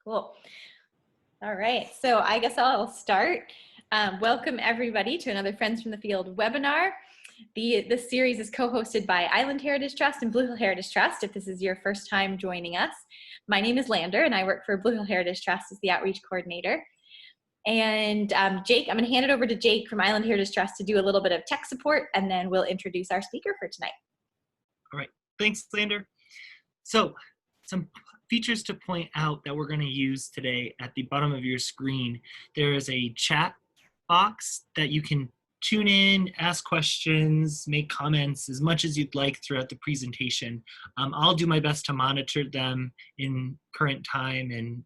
Cool. All right, so I guess I'll start. Welcome everybody to another Friends from the Field webinar. This series is co-hosted by Island Heritage Trust and Blue Hill Heritage Trust, if this is your first time joining us. My name is Lander and I work for Blue Hill Heritage Trust as the outreach coordinator. And Jake, I'm going to hand it over to Jake from Island Heritage Trust to do a little bit of tech support, and then we'll introduce our speaker for tonight. All right, thanks, Lander. So some features to point out that we're going to use today. At the bottom of your screen, there is a chat box that you can tune in, ask questions, make comments as much as you'd like throughout the presentation. I'll do my best to monitor them in current time, and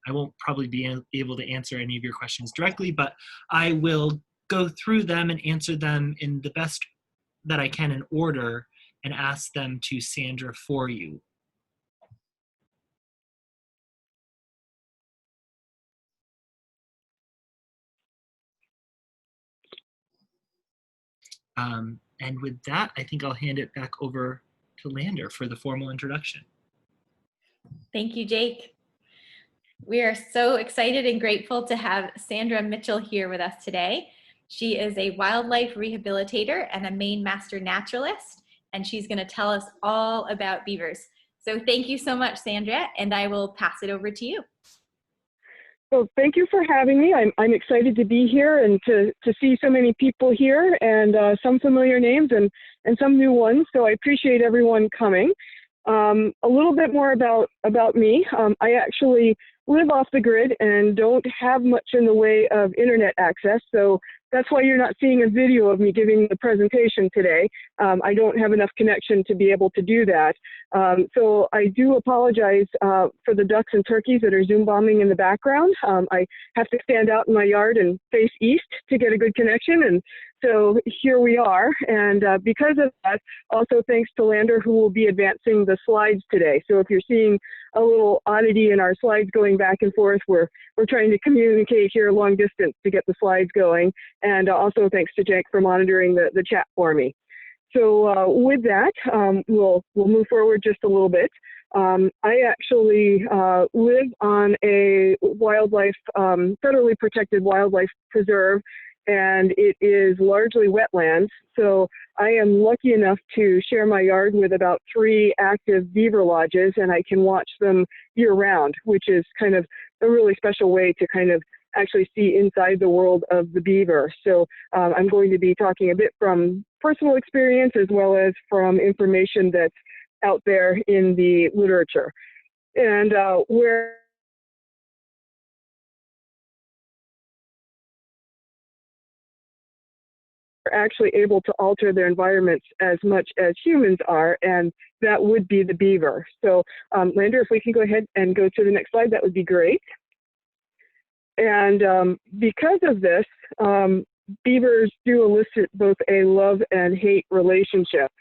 I won't probably be able to answer any of your questions directly, but I will go through them and answer them in the best that I can in order and ask them to Sandra for you. And with that, I think I'll hand it back over to Lander for the formal introduction. Thank you, Jake. We are so excited and grateful to have Sandra Mitchell here with us today. She is a wildlife rehabilitator and a Maine Master Naturalist, and she's going to tell us all about beavers. So thank you so much, Sandra, and I will pass it over to you. Well, thank you for having me. I'm excited to be here and to see so many people here, and some familiar names and some new ones. So I appreciate everyone coming. A little bit more about me. I actually live off the grid and don't have much in the way of internet access. So that's why you're not seeing a video of me giving the presentation today. I don't have enough connection to be able to do that. So I do apologize for the ducks and turkeys that are Zoom bombing in the background. I have to stand out in my yard and face east to get a good connection. And so here we are. And because of that, also thanks to Lander, who will be advancing the slides today. So if you're seeing a little oddity in our slides going back and forth, we're trying to communicate here long distance to get the slides going. And also thanks to Jake for monitoring the chat for me. So with that, we'll move forward just a little bit. I actually live on a wildlife, federally protected wildlife preserve, and it is largely wetlands. So I am lucky enough to share my yard with about 3 active beaver lodges, and I can watch them year round, which is kind of a really special way to kind of actually see inside the world of the beaver. So I'm going to be talking a bit from personal experience as well as from information that's out there in the literature. And where are actually able to alter their environments as much as humans are, and that would be the beaver. So Lander, if we can go ahead and go to the next slide, that would be great. And because of this, beavers do elicit both a love and hate relationship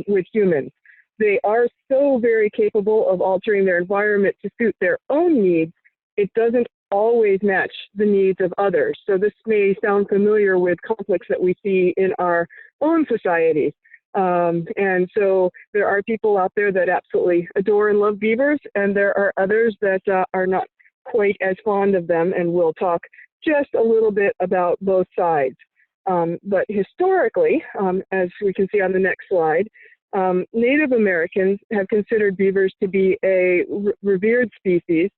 with humans. They are so very capable of altering their environment to suit their own needs. It doesn't always match the needs of others. So this may sound familiar with conflicts that we see in our own societies. And so there are people out there that absolutely adore and love beavers, and there are others that are not quite as fond of them, and we'll talk just a little bit about both sides. But historically, as we can see on the next slide, Native Americans have considered beavers to be a revered species.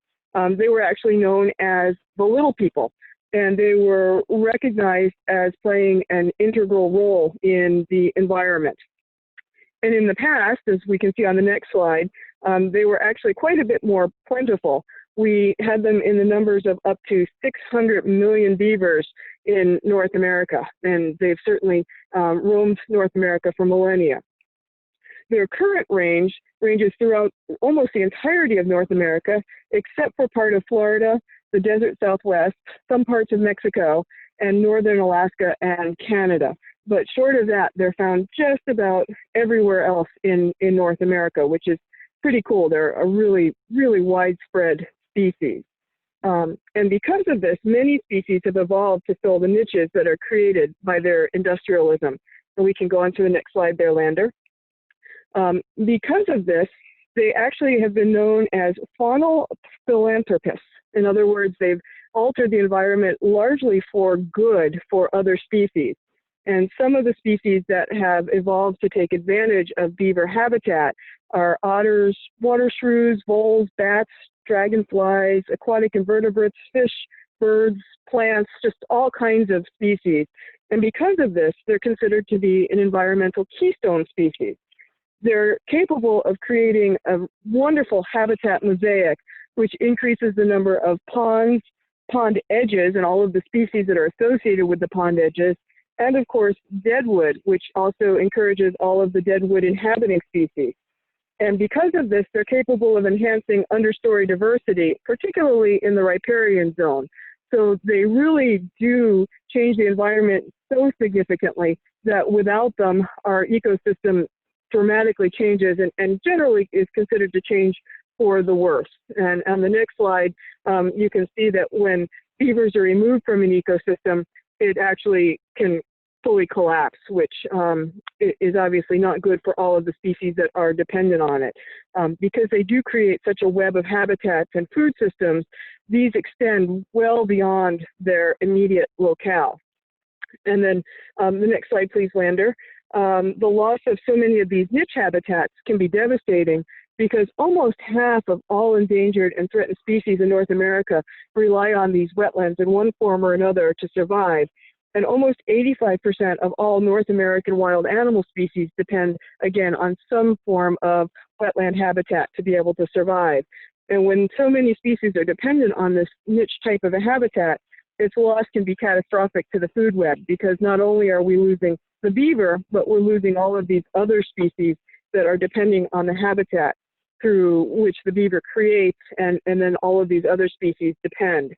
They were actually known as the little people, and they were recognized as playing an integral role in the environment. And in the past, as we can see on the next slide, they were actually quite a bit more plentiful. We had them in the numbers of up to 600 million beavers in North America, and they've certainly roamed North America for millennia. Their current range ranges throughout almost the entirety of North America, except for part of Florida, the desert Southwest, some parts of Mexico, and northern Alaska and Canada. But short of that, they're found just about everywhere else in North America, which is pretty cool. They're a really, really widespread species. And because of this, many species have evolved to fill the niches that are created by their industrialism. And we can go on to the next slide there, Lander. Because of this, they actually have been known as faunal philanthropists. In other words, they've altered the environment largely for good for other species. And some of the species that have evolved to take advantage of beaver habitat are otters, water shrews, voles, bats, dragonflies, aquatic invertebrates, fish, birds, plants, just all kinds of species. And because of this, they're considered to be an environmental keystone species. They're capable of creating a wonderful habitat mosaic, which increases the number of ponds, pond edges, and all of the species that are associated with the pond edges, and of course, deadwood, which also encourages all of the deadwood inhabiting species. And because of this, they're capable of enhancing understory diversity, particularly in the riparian zone. So they really do change the environment so significantly that without them, our ecosystem dramatically changes and generally is considered to change for the worse. And on the next slide, you can see that when beavers are removed from an ecosystem, it actually can fully collapse, which is obviously not good for all of the species that are dependent on it. Because they do create such a web of habitats and food systems, these extend well beyond their immediate locale. And then the next slide, please, Lander. The loss of so many of these niche habitats can be devastating because almost half of all endangered and threatened species in North America rely on these wetlands in one form or another to survive. And almost 85% of all North American wild animal species depend, again, on some form of wetland habitat to be able to survive. And when so many species are dependent on this niche type of a habitat, its loss can be catastrophic to the food web because not only are we losing the beaver, but we're losing all of these other species that are depending on the habitat through which the beaver creates, and then all of these other species depend.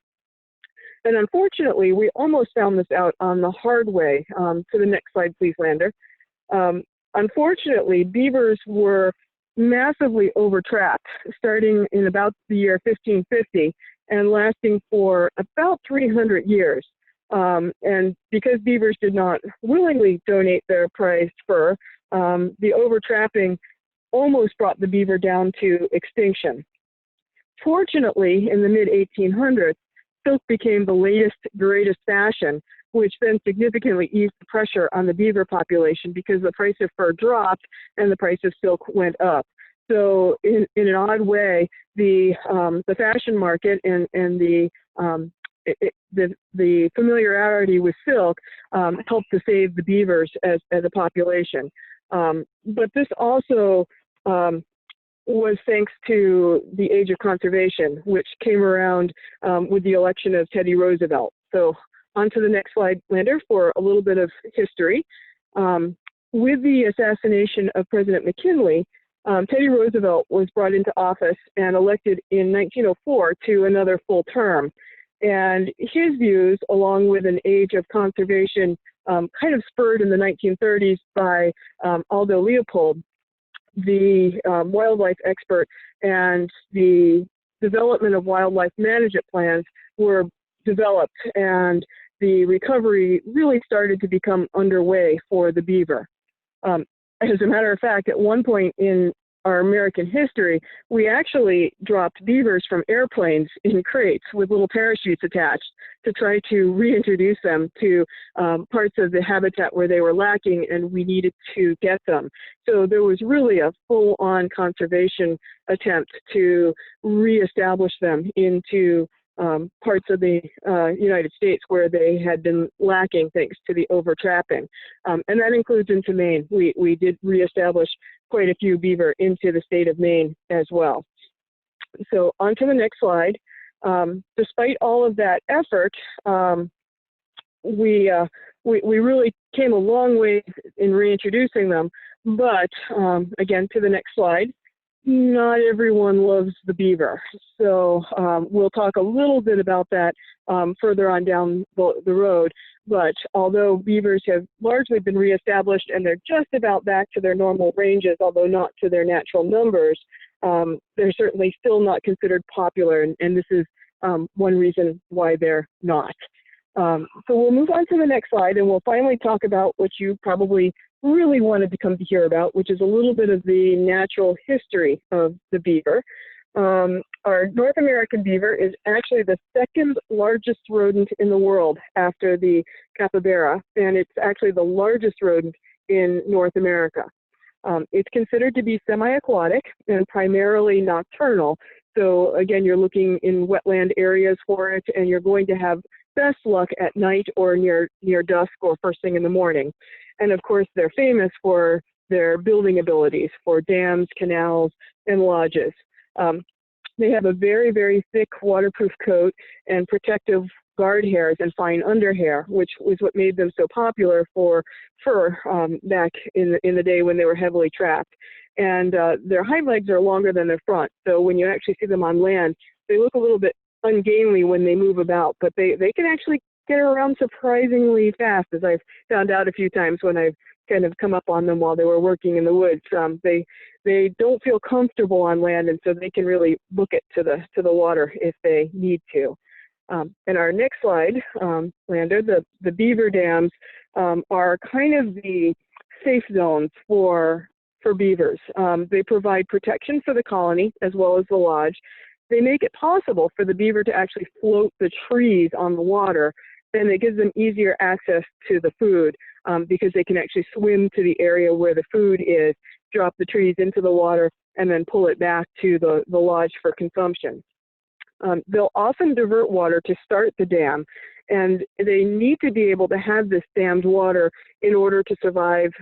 And unfortunately, we almost found this out on the hard way. To the next slide, please, Lander. Unfortunately, beavers were massively overtrapped starting in about the year 1550 and lasting for about 300 years. And because beavers did not willingly donate their prized fur, the overtrapping almost brought the beaver down to extinction. Fortunately, in the mid-1800s, silk became the latest, greatest fashion, which then significantly eased the pressure on the beaver population because the price of fur dropped and the price of silk went up. So in an odd way, the fashion market and the familiarity with silk helped to save the beavers as a population. But this also was thanks to the age of conservation, which came around with the election of Teddy Roosevelt. So on to the next slide, Lander, for a little bit of history. With the assassination of President McKinley, Teddy Roosevelt was brought into office and elected in 1904 to another full term. And his views, along with an age of conservation kind of spurred in the 1930s by Aldo Leopold, the wildlife expert, and the development of wildlife management plans were developed, and the recovery really started to become underway for the beaver. As a matter of fact, at one point in our American history, we actually dropped beavers from airplanes in crates with little parachutes attached to try to reintroduce them to parts of the habitat where they were lacking, and we needed to get them. So there was really a full-on conservation attempt to reestablish them into parts of the United States where they had been lacking thanks to the overtrapping. And that includes into Maine. We did reestablish quite a few beaver into the state of Maine as well. So on to the next slide. Despite all of that effort, we really came a long way in reintroducing them. But again, to the next slide. Not everyone loves the beaver. So we'll talk a little bit about that further on down the road. But although beavers have largely been reestablished and they're just about back to their normal ranges, although not to their natural numbers, they're certainly still not considered popular. And this is one reason why they're not. So we'll move on to the next slide, and we'll finally talk about what you probably really wanted to come to hear about, which is a little bit of the natural history of the beaver. Our North American beaver is actually the second largest rodent in the world after the capybara, and it's actually the largest rodent in North America. It's considered to be semi-aquatic and primarily nocturnal. So again, you're looking in wetland areas for it, and you're going to have best luck at night or near dusk or first thing in the morning. And of course, they're famous for their building abilities for dams, canals, and lodges. They have a very, very thick waterproof coat and protective guard hairs and fine underhair, which was what made them so popular for fur back in the day when they were heavily trapped. And their hind legs are longer than their front, so when you actually see them on land, they look a little bit ungainly when they move about, but they can actually get around surprisingly fast, as I've found out a few times when I've kind of come up on them while they were working in the woods. They don't feel comfortable on land, and so they can really book it to the water if they need to. And our next slide, Lander, the beaver dams are kind of the safe zones for beavers. They provide protection for the colony as well as the lodge. They make it possible for the beaver to actually float the trees on the water, and it gives them easier access to the food because they can actually swim to the area where the food is, drop the trees into the water, and then pull it back to the lodge for consumption. They'll often divert water to start the dam, and they need to be able to have this dammed water in order to survive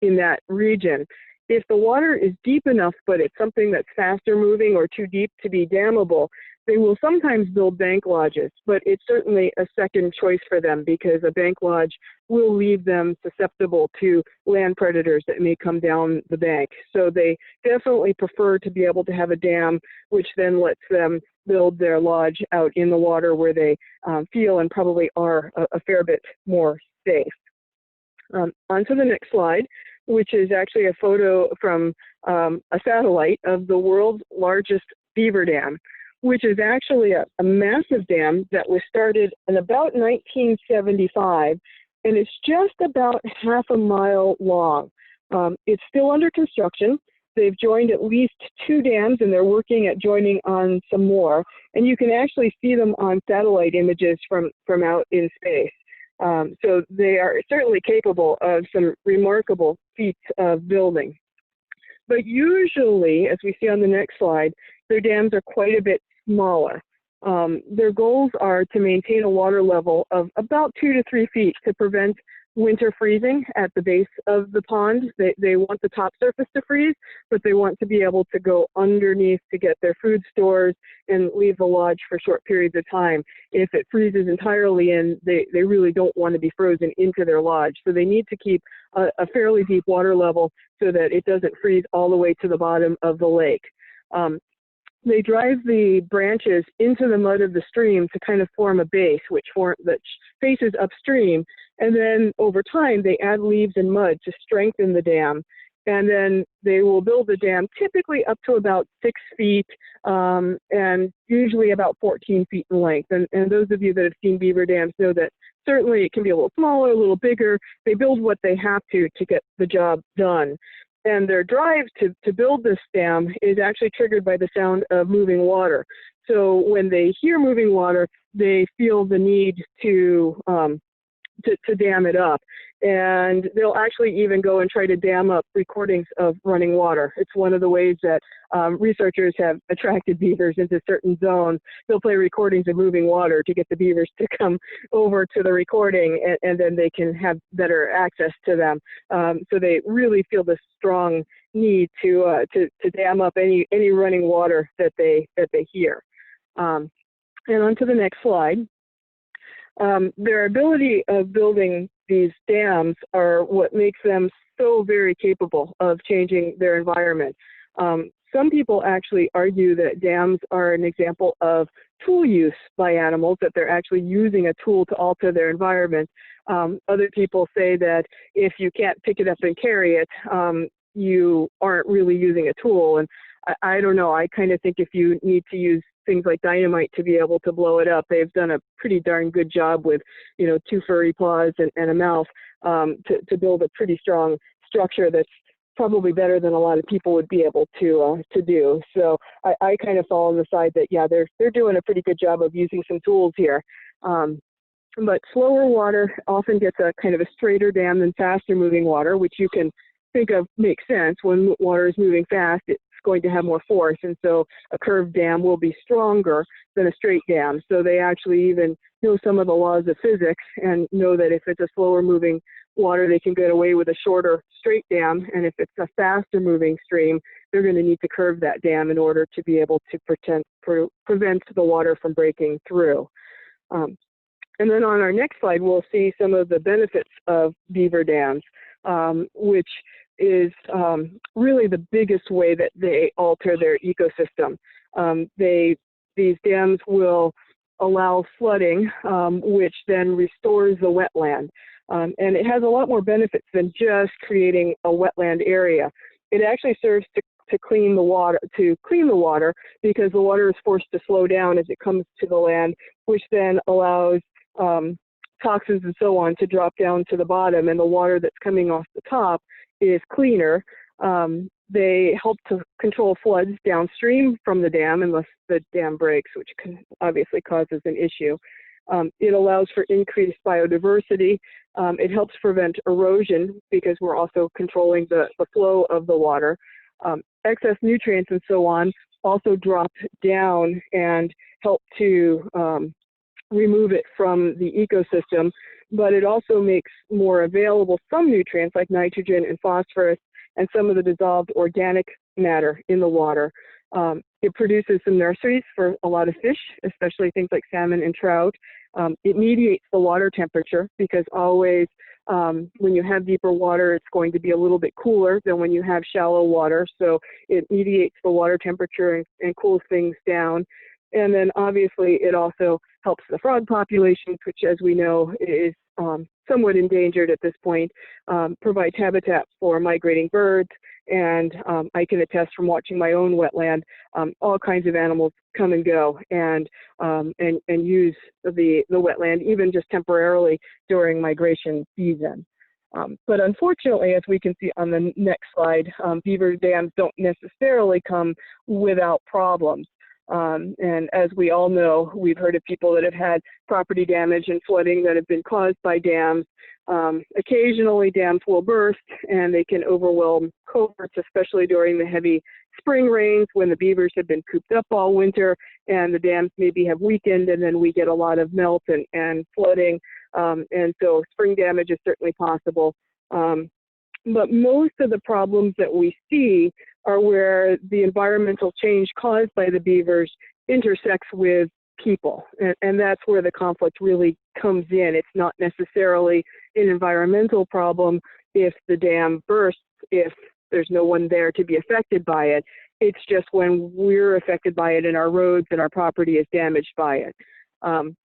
in that region. If the water is deep enough, but it's something that's faster moving or too deep to be dammable, they will sometimes build bank lodges, but it's certainly a second choice for them because a bank lodge will leave them susceptible to land predators that may come down the bank. So they definitely prefer to be able to have a dam, which then lets them build their lodge out in the water where they feel and probably are a fair bit more safe. On to the next slide, which is actually a photo from a satellite of the world's largest beaver dam, which is actually a massive dam that was started in about 1975, and it's just about half a mile long. It's still under construction. They've joined at least 2 dams, and they're working at joining on some more. And you can actually see them on satellite images from out in space. So they are certainly capable of some remarkable feats of building. But usually, as we see on the next slide, their dams are quite a bit smaller. Their goals are to maintain a water level of about 2 to 3 feet to prevent winter freezing at the base of the pond. They want the top surface to freeze, but they want to be able to go underneath to get their food stores and leave the lodge for short periods of time. If it freezes entirely in, they really don't want to be frozen into their lodge. So they need to keep a fairly deep water level so that it doesn't freeze all the way to the bottom of the lake. They drive the branches into the mud of the stream to kind of form a base, which faces upstream. And then over time, they add leaves and mud to strengthen the dam. And then they will build the dam typically up to about 6 feet and usually about 14 feet in length. And those of you that have seen beaver dams know that certainly it can be a little smaller, a little bigger. They build what they have to get the job done. And their drive to build this dam is actually triggered by the sound of moving water. So when they hear moving water, they feel the need to dam it up. And they'll actually even go and try to dam up recordings of running water. It's one of the ways that researchers have attracted beavers into certain zones. They'll play recordings of moving water to get the beavers to come over to the recording, and then they can have better access to them. So they really feel this strong need to dam up any running water that they hear. And on to the next slide. Their ability of building these dams are what makes them so very capable of changing their environment. Some people actually argue that dams are an example of tool use by animals, that they're actually using a tool to alter their environment. Other people say that if you can't pick it up and carry it, you aren't really using a tool. And I don't know, I kind of think if you need to use things like dynamite to be able to blow it up. They've done a pretty darn good job with, you know, 2 furry paws and a mouth to build a pretty strong structure that's probably better than a lot of people would be able to do. So I kind of fall on the side that, yeah, they're doing a pretty good job of using some tools here. But slower water often gets a kind of a straighter dam than faster moving water, which you can think of makes sense. When water is moving fast, it's going to have more force, and so a curved dam will be stronger than a straight dam. So they actually even know some of the laws of physics and know that if it's a slower moving water, they can get away with a shorter straight dam, and if it's a faster moving stream, they're going to need to curve that dam in order to be able to prevent the water from breaking through. And then on our next slide, we'll see some of the benefits of beaver dams, which is really the biggest way that they alter their ecosystem. These dams will allow flooding, which then restores the wetland. And it has a lot more benefits than just creating a wetland area. It actually serves to clean the water, because the water is forced to slow down as it comes to the land, which then allows toxins and so on to drop down to the bottom, and the water that's coming off the top is cleaner. They help to control floods downstream from the dam unless the dam breaks, which obviously causes an issue. It allows for increased biodiversity. It helps prevent erosion because we're also controlling the flow of the water. Excess nutrients and so on also drop down and help to remove it from the ecosystem, but it also makes more available some nutrients like nitrogen and phosphorus and some of the dissolved organic matter in the water. It produces some nurseries for a lot of fish, especially things like salmon and trout. It mediates the water temperature because always when you have deeper water, it's going to be a little bit cooler than when you have shallow water. So it mediates the water temperature and cools things down. And then obviously it also helps the frog populations, which as we know is somewhat endangered at this point, provides habitat for migrating birds. And I can attest from watching my own wetland, all kinds of animals come and go and use the wetland even just temporarily during migration season. But unfortunately, as we can see on the next slide, beaver dams don't necessarily come without problems. And as we all know, we've heard of people that have had property damage and flooding that have been caused by dams. Occasionally dams will burst and they can overwhelm coverts, especially during the heavy spring rains when the beavers have been cooped up all winter and the dams maybe have weakened, and then we get a lot of melt and flooding. And so spring damage is certainly possible. But most of the problems that we see are where the environmental change caused by the beavers intersects with people. And that's where the conflict really comes in. It's not necessarily an environmental problem if the dam bursts, if there's no one there to be affected by it. It's just when we're affected by it and our roads and our property is damaged by it. And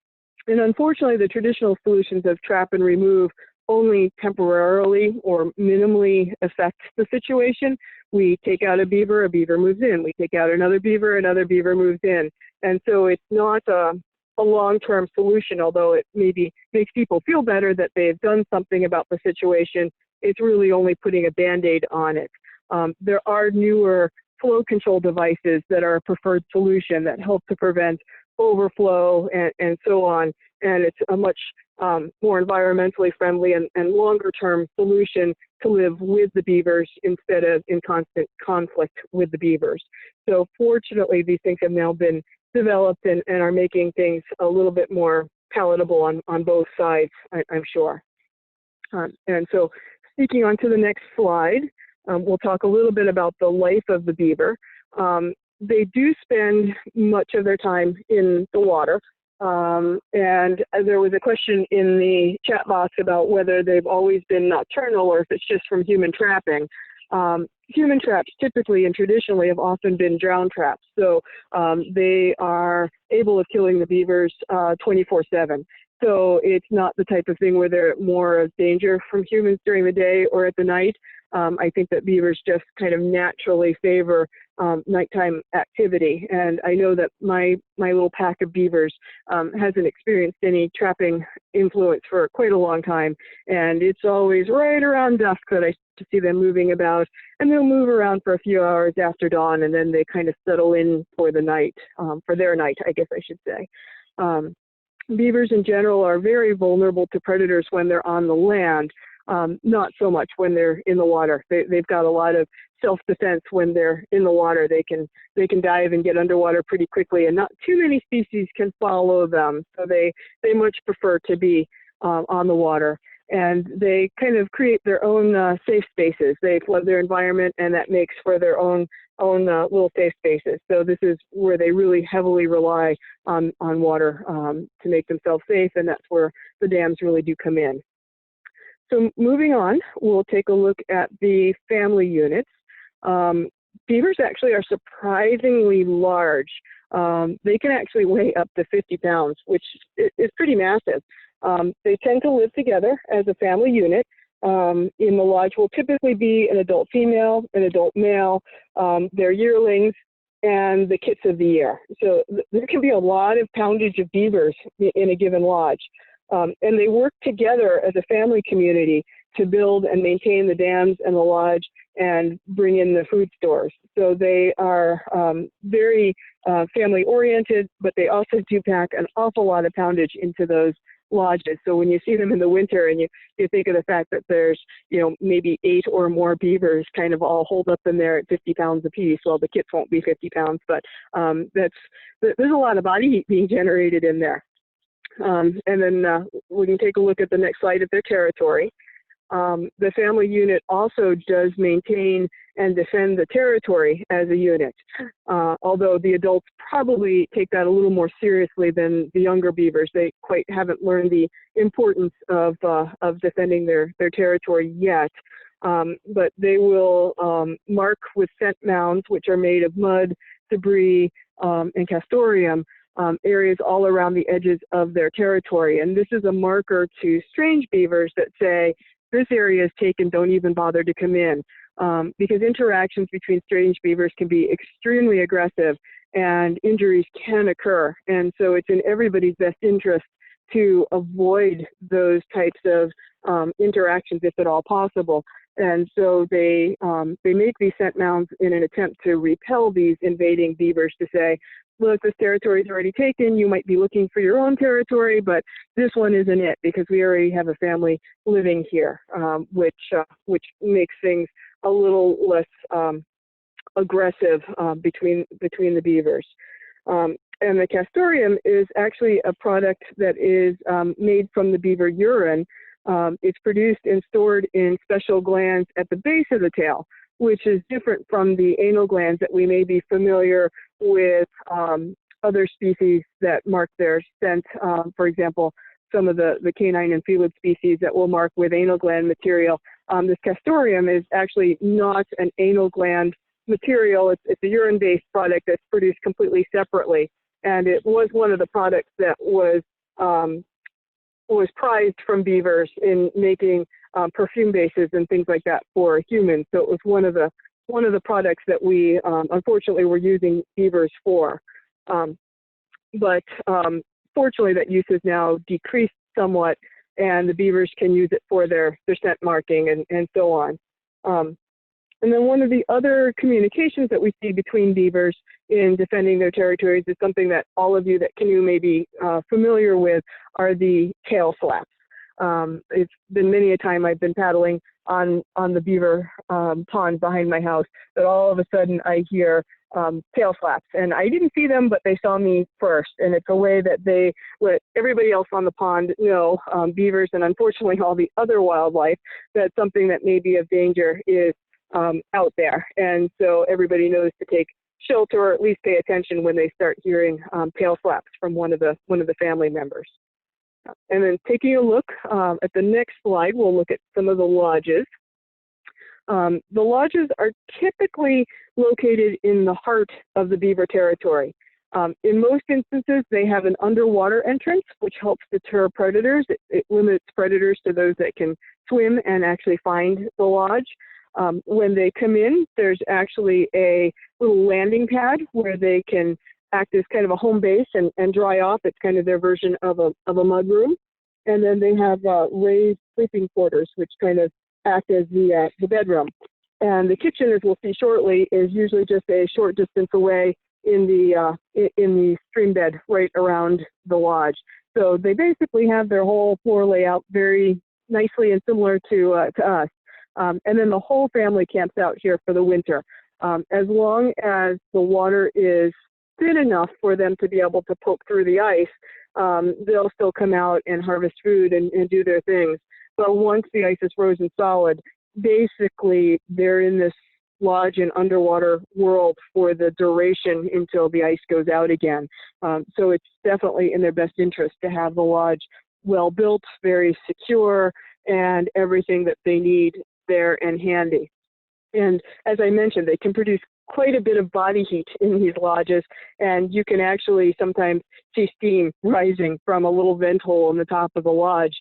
unfortunately, the traditional solutions of trap and remove only temporarily or minimally affect the situation. We take out a beaver moves in. We take out another beaver moves in. And so it's not a long-term solution, although it maybe makes people feel better that they've done something about the situation. It's really only putting a Band-Aid on it. There are newer flow control devices that are a preferred solution that help to prevent overflow and so on. And it's a much more environmentally friendly and longer-term solution to live with the beavers instead of in constant conflict with the beavers. So fortunately, these things have now been developed and are making things a little bit more palatable on both sides, I'm sure. And so speaking on to the next slide, we'll talk a little bit about the life of the beaver. They do spend much of their time in the water. And there was a question in the chat box about whether they've always been nocturnal or if it's just from human trapping. Human traps typically and traditionally have often been drown traps. So they are able of killing the beavers 24/7. So it's not the type of thing where they're more of danger from humans during the day or at the night. I think that beavers just kind of naturally favor nighttime activity. And I know that my little pack of beavers hasn't experienced any trapping influence for quite a long time. And it's always right around dusk that I see them moving about, and they'll move around for a few hours after dawn, and then they kind of settle in for the night, for their night, I guess I should say. Beavers in general are very vulnerable to predators when they're on the land, not so much when they're in the water. They've got a lot of self-defense when they're in the water. They can dive and get underwater pretty quickly, and not too many species can follow them. So they much prefer to be on the water. And they kind of create their own safe spaces. They flood their environment, and that makes for their own little safe spaces. So this is where they really heavily rely on water to make themselves safe, and that's where the dams really do come in. So moving on, we'll take a look at the family units. Beavers actually are surprisingly large. They can actually weigh up to 50 pounds, which is pretty massive. They tend to live together as a family unit. In the lodge will typically be an adult female, an adult male, their yearlings, and the kits of the year. So there can be a lot of poundage of beavers in a given lodge. And they work together as a family community to build and maintain the dams and the lodge and bring in the food stores. So they are very family oriented, but they also do pack an awful lot of poundage into those lodges. So when you see them in the winter and you think of the fact that there's, maybe 8 or more beavers kind of all holed up in there at 50 pounds apiece. Well, the kits won't be 50 pounds, but there's a lot of body heat being generated in there. And then we can take a look at the next slide at their territory. The family unit also does maintain and defend the territory as a unit, although the adults probably take that a little more seriously than the younger beavers. They quite haven't learned the importance of defending their territory yet, but they will mark with scent mounds, which are made of mud, debris, and castoreum, areas all around the edges of their territory. And this is a marker to strange beavers that say, this area is taken, don't even bother to come in. Because interactions between strange beavers can be extremely aggressive and injuries can occur. And so it's in everybody's best interest to avoid those types of interactions if at all possible. And so they make these scent mounds in an attempt to repel these invading beavers, to say, look, this territory is already taken. You might be looking for your own territory, but this one isn't it, because we already have a family living here, which makes things a little less aggressive between the beavers. And the castoreum is actually a product that is made from the beaver urine. It's produced and stored in special glands at the base of the tail, which is different from the anal glands that we may be familiar with other species that mark their scent. For example, some of the canine and felid species that will mark with anal gland material. This castoreum is actually not an anal gland material. It's a urine-based product that's produced completely separately. And it was one of the products that was prized from beavers in making perfume bases and things like that for humans. So it was one of the products that we unfortunately were using beavers for. But fortunately, that use has now decreased somewhat, and the beavers can use it for their scent marking and so on. And then one of the other communications that we see between beavers in defending their territories is something that all of you that canoe may be familiar with, are the tail slaps. It's been many a time I've been paddling on the beaver pond behind my house that all of a sudden I hear tail slaps. And I didn't see them, but they saw me first. And it's a way that they let everybody else on the pond know, beavers and unfortunately all the other wildlife, that something that may be of danger is out there. And so everybody knows to take shelter, or at least pay attention when they start hearing tail slaps from one of the family members. And then taking a look at the next slide, we'll look at some of the lodges. The lodges are typically located in the heart of the beaver territory. In most instances, they have an underwater entrance, which helps deter predators. It limits predators to those that can swim and actually find the lodge. When they come in, there's actually a little landing pad where they can act as kind of a home base and dry off. It's kind of their version of a mud room. And then they have raised sleeping quarters, which kind of act as the bedroom. And the kitchen, as we'll see shortly, is usually just a short distance away in the stream bed right around the lodge. So they basically have their whole floor layout very nicely and similar to us. And then the whole family camps out here for the winter. As long as the water is thin enough for them to be able to poke through the ice, they'll still come out and harvest food and do their things. But once the ice is frozen solid, basically they're in this lodge and underwater world for the duration until the ice goes out again. So it's definitely in their best interest to have the lodge well built, very secure, and everything that they need there and handy. And as I mentioned, they can produce quite a bit of body heat in these lodges, and you can actually sometimes see steam rising from a little vent hole in the top of the lodge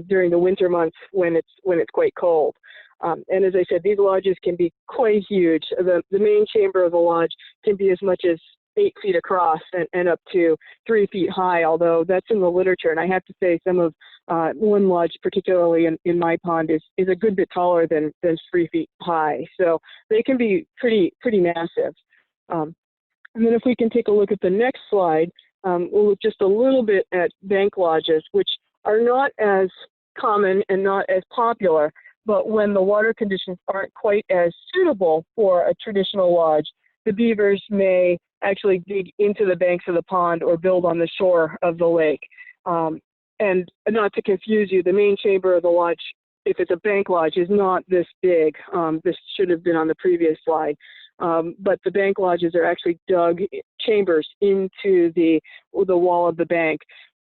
during the winter months when it's quite cold. And as I said, these lodges can be quite huge. The main chamber of the lodge can be as much as 8 feet across and up to 3 feet high, although that's in the literature. And I have to say some of one lodge, particularly in my pond, is a good bit taller than 3 feet high. So they can be pretty massive. And then if we can take a look at the next slide, we'll look just a little bit at bank lodges, which are not as common and not as popular. But when the water conditions aren't quite as suitable for a traditional lodge, the beavers may actually dig into the banks of the pond or build on the shore of the lake. And not to confuse you, the main chamber of the lodge, if it's a bank lodge, is not this big. This should have been on the previous slide. But the bank lodges are actually dug chambers into the wall of the bank.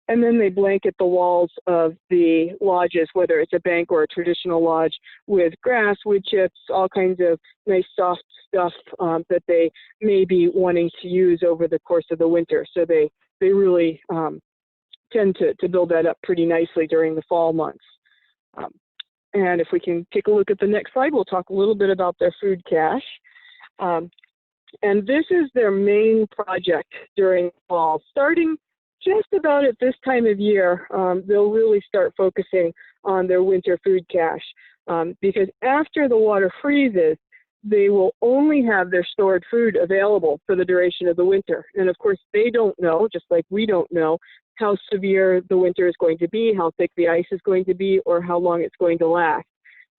And then they blanket the walls of the lodges, whether it's a bank or a traditional lodge, with grass, wood chips, all kinds of nice soft stuff that they may be wanting to use over the course of the winter. So they really tend to build that up pretty nicely during the fall months. And if we can take a look at the next slide, we'll talk a little bit about their food cache. And this is their main project during fall. Starting just about at this time of year, they'll really start focusing on their winter food cache, because after the water freezes, they will only have their stored food available for the duration of the winter. And of course, they don't know, just like we don't know, how severe the winter is going to be, how thick the ice is going to be, or how long it's going to last.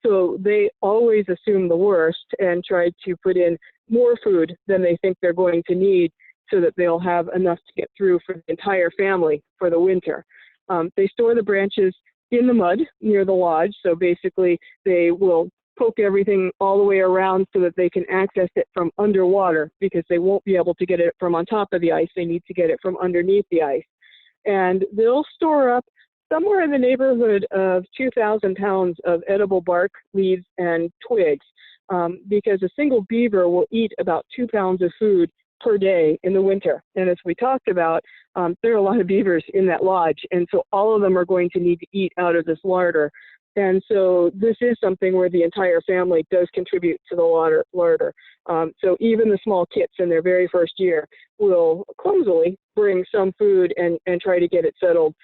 So they always assume the worst and try to put in more food than they think they're going to need, so that they'll have enough to get through for the entire family for the winter. They store the branches in the mud near the lodge, so basically they will poke everything all the way around so that they can access it from underwater, because they won't be able to get it from on top of the ice. They need to get it from underneath the ice. And they'll store up somewhere in the neighborhood of 2,000 pounds of edible bark, leaves, and twigs, because a single beaver will eat about 2 pounds of food per day in the winter. And as we talked about, there are a lot of beavers in that lodge, and so all of them are going to need to eat out of this larder. And so this is something where the entire family does contribute to the larder. So even the small kits in their very first year will clumsily bring some food and try to get it settled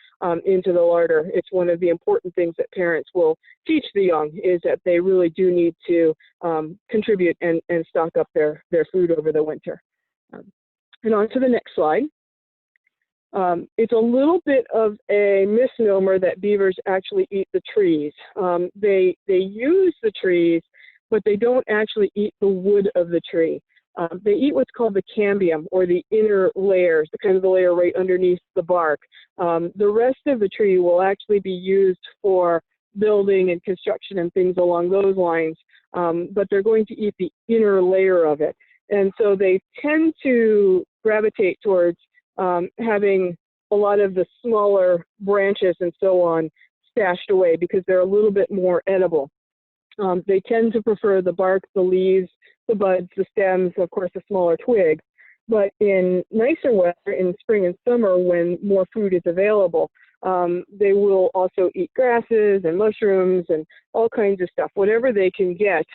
into the larder. It's one of the important things that parents will teach the young, is that they really do need to contribute and stock up their food over the winter. And on to the next slide. It's a little bit of a misnomer that beavers actually eat the trees. They use the trees, but they don't actually eat the wood of the tree. They eat what's called the cambium, or the inner layers, the kind of the layer right underneath the bark. The rest of the tree will actually be used for building and construction and things along those lines, but they're going to eat the inner layer of it. And so they tend to gravitate towards having a lot of the smaller branches and so on stashed away, because they're a little bit more edible. They tend to prefer the bark, the leaves, the buds, the stems, of course, the smaller twigs. But in nicer weather, in spring and summer, when more food is available, they will also eat grasses and mushrooms and all kinds of stuff. Whatever they can get,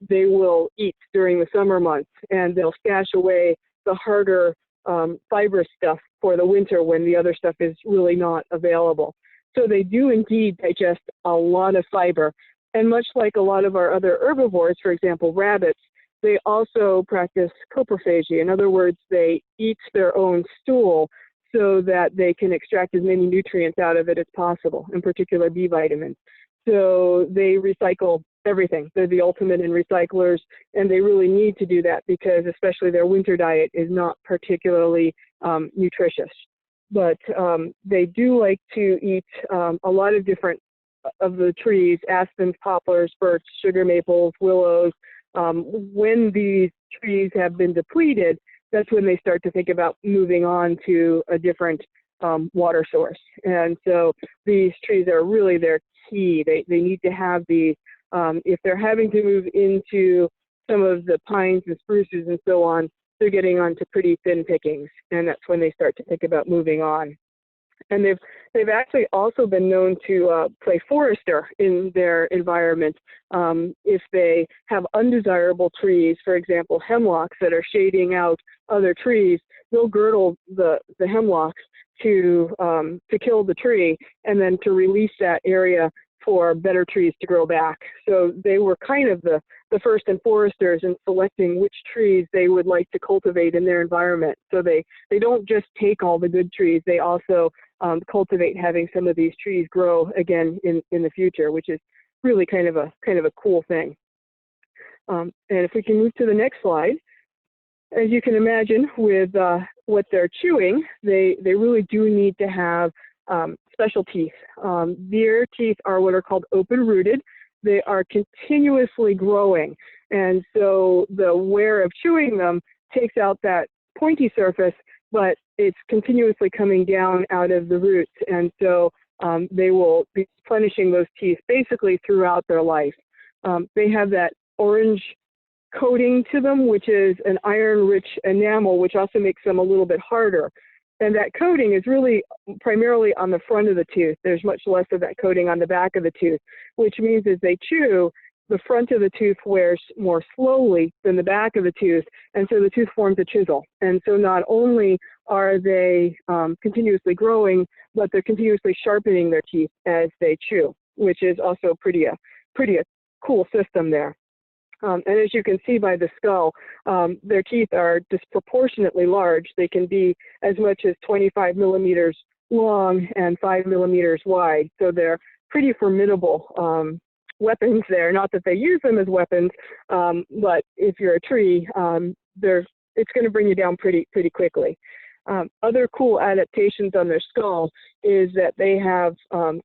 they will eat during the summer months, and they'll stash away the harder fibrous stuff for the winter when the other stuff is really not available. So they do indeed digest a lot of fiber. And much like a lot of our other herbivores, for example, rabbits, they also practice coprophagy. In other words, they eat their own stool so that they can extract as many nutrients out of it as possible, in particular B vitamins. So they recycle everything. They're the ultimate in recyclers, and they really need to do that because especially their winter diet is not particularly nutritious. But they do like to eat a lot of different of the trees: aspens, poplars, birch, sugar maples, willows. When these trees have been depleted, that's when they start to think about moving on to a different water source. And so these trees are really their key. They need to have these. If they're having to move into some of the pines and spruces and so on, they're getting onto pretty thin pickings, and that's when they start to think about moving on. And they've actually also been known to play forester in their environment. If they have undesirable trees, for example, hemlocks that are shading out other trees, they'll girdle the hemlocks to kill the tree and then to release that area for better trees to grow back. So they were kind of the first in foresters in selecting which trees they would like to cultivate in their environment. So they don't just take all the good trees, they also cultivate having some of these trees grow again in the future, which is really kind of a cool thing. And if we can move to the next slide, as you can imagine with what they're chewing, they really do need to have special teeth. Their teeth are what are called open-rooted. They are continuously growing, and so the wear of chewing them takes out that pointy surface, but it's continuously coming down out of the roots, and so they will be replenishing those teeth basically throughout their life. They have that orange coating to them, which is an iron-rich enamel, which also makes them a little bit harder. And that coating is really primarily on the front of the tooth. There's much less of that coating on the back of the tooth, which means as they chew, the front of the tooth wears more slowly than the back of the tooth, and so the tooth forms a chisel. And so not only are they continuously growing, but they're continuously sharpening their teeth as they chew, which is also pretty cool system there. And as you can see by the skull, their teeth are disproportionately large. They can be as much as 25 millimeters long and 5 millimeters wide. So they're pretty formidable weapons there. Not that they use them as weapons, but if you're a tree, it's going to bring you down pretty quickly. Other cool adaptations on their skull is that they have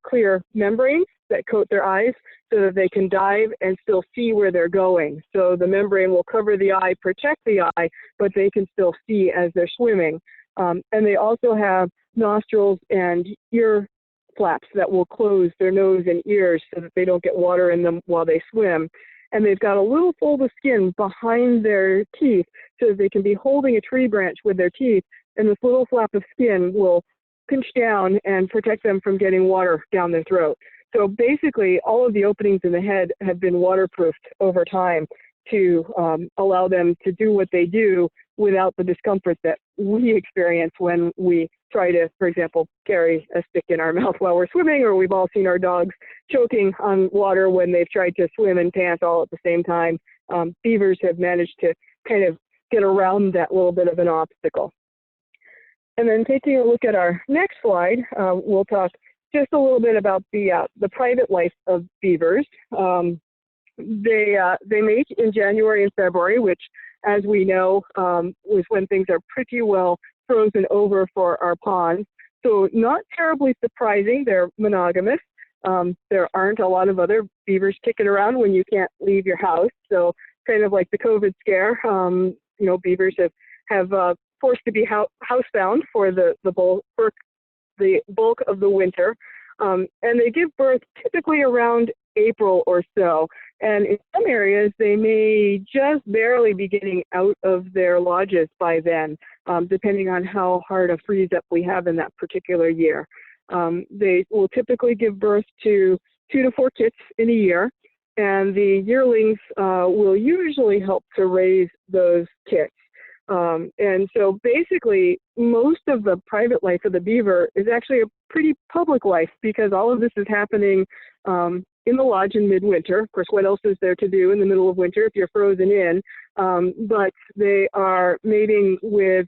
clear membranes that coat their eyes so that they can dive and still see where they're going. So the membrane will cover the eye, protect the eye, but they can still see as they're swimming. And they also have nostrils and ear flaps that will close their nose and ears so that they don't get water in them while they swim. And they've got a little fold of skin behind their teeth so that they can be holding a tree branch with their teeth, and this little flap of skin will pinch down and protect them from getting water down their throat. So basically, all of the openings in the head have been waterproofed over time to allow them to do what they do without the discomfort that we experience when we try to, for example, carry a stick in our mouth while we're swimming, or we've all seen our dogs choking on water when they've tried to swim and pant all at the same time. Beavers have managed to kind of get around that little bit of an obstacle. And then taking a look at our next slide, we'll talk just a little bit about the private life of beavers. They mate in January and February, which, as we know, is when things are pretty well frozen over for our ponds. So not terribly surprising, they're monogamous. There aren't a lot of other beavers kicking around when you can't leave your house. So kind of like the COVID scare, beavers have forced to be housebound for the bulk of the winter. And they give birth typically around April or so. And in some areas, they may just barely be getting out of their lodges by then, depending on how hard a freeze up we have in that particular year. They will typically give birth to 2 to 4 kits in a year. and the yearlings will usually help to raise those kits. And so basically, most of the private life of the beaver is actually a pretty public life because all of this is happening in the lodge in midwinter. Of course, what else is there to do in the middle of winter if you're frozen in? But they are mating with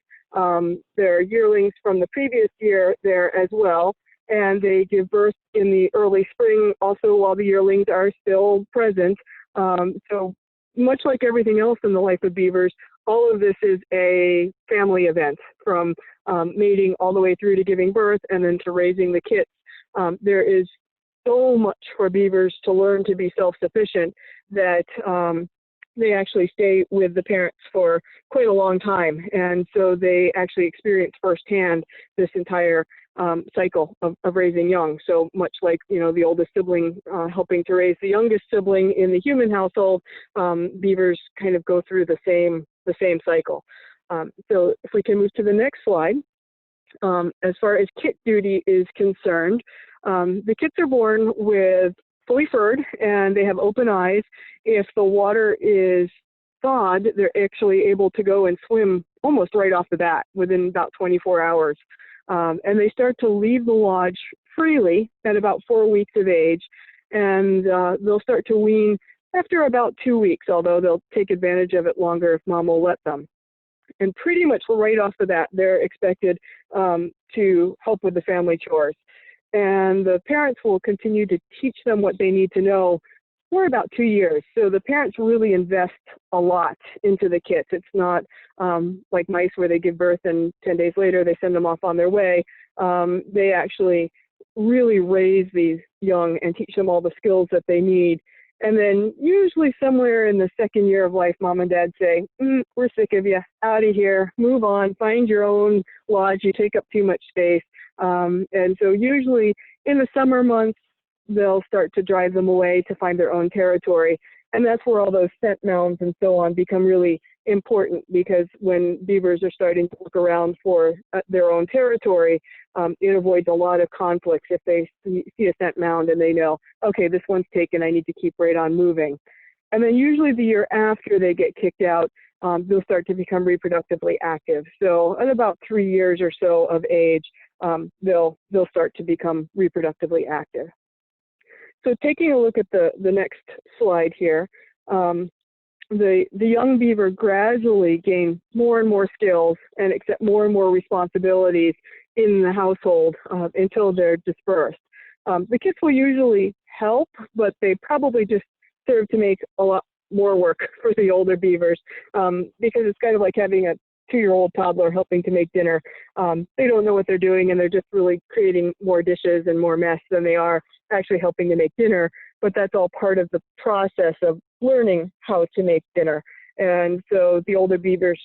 their yearlings from the previous year there as well. And they give birth in the early spring also while the yearlings are still present. So much like everything else in the life of beavers, all of this is a family event from mating all the way through to giving birth and then to raising the kits. There is so much for beavers to learn to be self-sufficient that they actually stay with the parents for quite a long time. And so they actually experience firsthand this entire cycle of raising young. So much like, you know, the oldest sibling helping to raise the youngest sibling in the human household, beavers kind of go through the same cycle. So if we can move to the next slide. As far as kit duty is concerned, the kits are born with fully furred and they have open eyes. If the water is thawed, they're actually able to go and swim almost right off the bat within about 24 hours. And they start to leave the lodge freely at about 4 weeks of age, and they'll start to wean after about 2 weeks, although they'll take advantage of it longer if mom will let them. And pretty much right off the bat, they're expected to help with the family chores. And the parents will continue to teach them what they need to know for about 2 years. So the parents really invest a lot into the kits. It's not like mice where they give birth and 10 days later they send them off on their way. They actually really raise these young and teach them all the skills that they need. And then usually somewhere in the second year of life, mom and dad say, we're sick of you, out of here, move on, find your own lodge, you take up too much space. And so usually in the summer months, they'll start to drive them away to find their own territory. And that's where all those scent mounds and so on become really important, because when beavers are starting to look around for their own territory, it avoids a lot of conflicts if they see a scent mound and they know, okay, this one's taken, I need to keep right on moving. And then usually the year after they get kicked out, they'll start to become reproductively active. So at about 3 years or so of age, they'll start to become reproductively active. So taking a look at the next slide here, the young beaver gradually gain more and more skills and accept more and more responsibilities in the household until they're dispersed. The kits will usually help, but they probably just serve to make a lot more work for the older beavers, because it's kind of like having a 2-year-old toddler helping to make dinner. They don't know what they're doing, and they're just really creating more dishes and more mess than they are actually helping to make dinner. But that's all part of the process of learning how to make dinner. And so the older beavers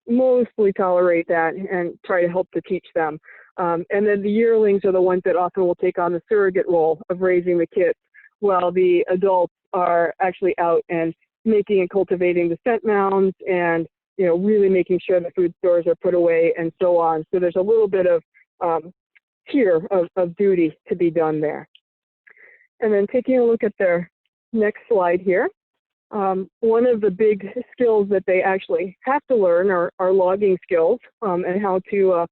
mostly tolerate that and try to help to teach them. And then the yearlings are the ones that often will take on the surrogate role of raising the kits, while the adults are actually out and making and cultivating the scent mounds and, you know, really making sure the food stores are put away and so on. So there's a little bit of tier of duty to be done there. And then taking a look at their next slide here, one of the big skills that they actually have to learn are logging skills, and how to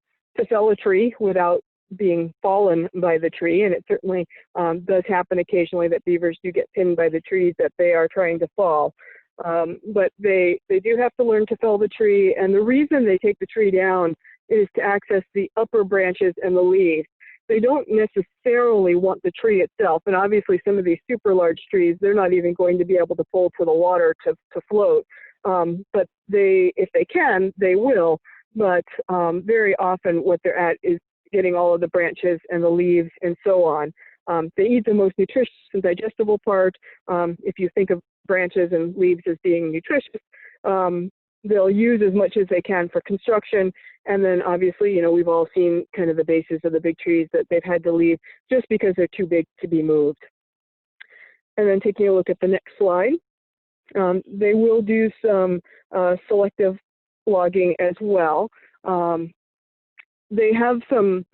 fell a tree without being fallen by the tree. And it certainly does happen occasionally that beavers do get pinned by the trees that they are trying to fall. But they do have to learn to fell the tree, and the reason they take the tree down is to access the upper branches and the leaves. They don't necessarily want the tree itself, and obviously some of these super large trees, they're not even going to be able to pull to the water to float. But if they can, they will. But very often what they're at is getting all of the branches and the leaves and so on. They eat the most nutritious and digestible part. If you think of branches and leaves as being nutritious, they'll use as much as they can for construction. And then obviously, you know, we've all seen kind of the bases of the big trees that they've had to leave just because they're too big to be moved. And then taking a look at the next slide, they will do some selective logging as well. They have some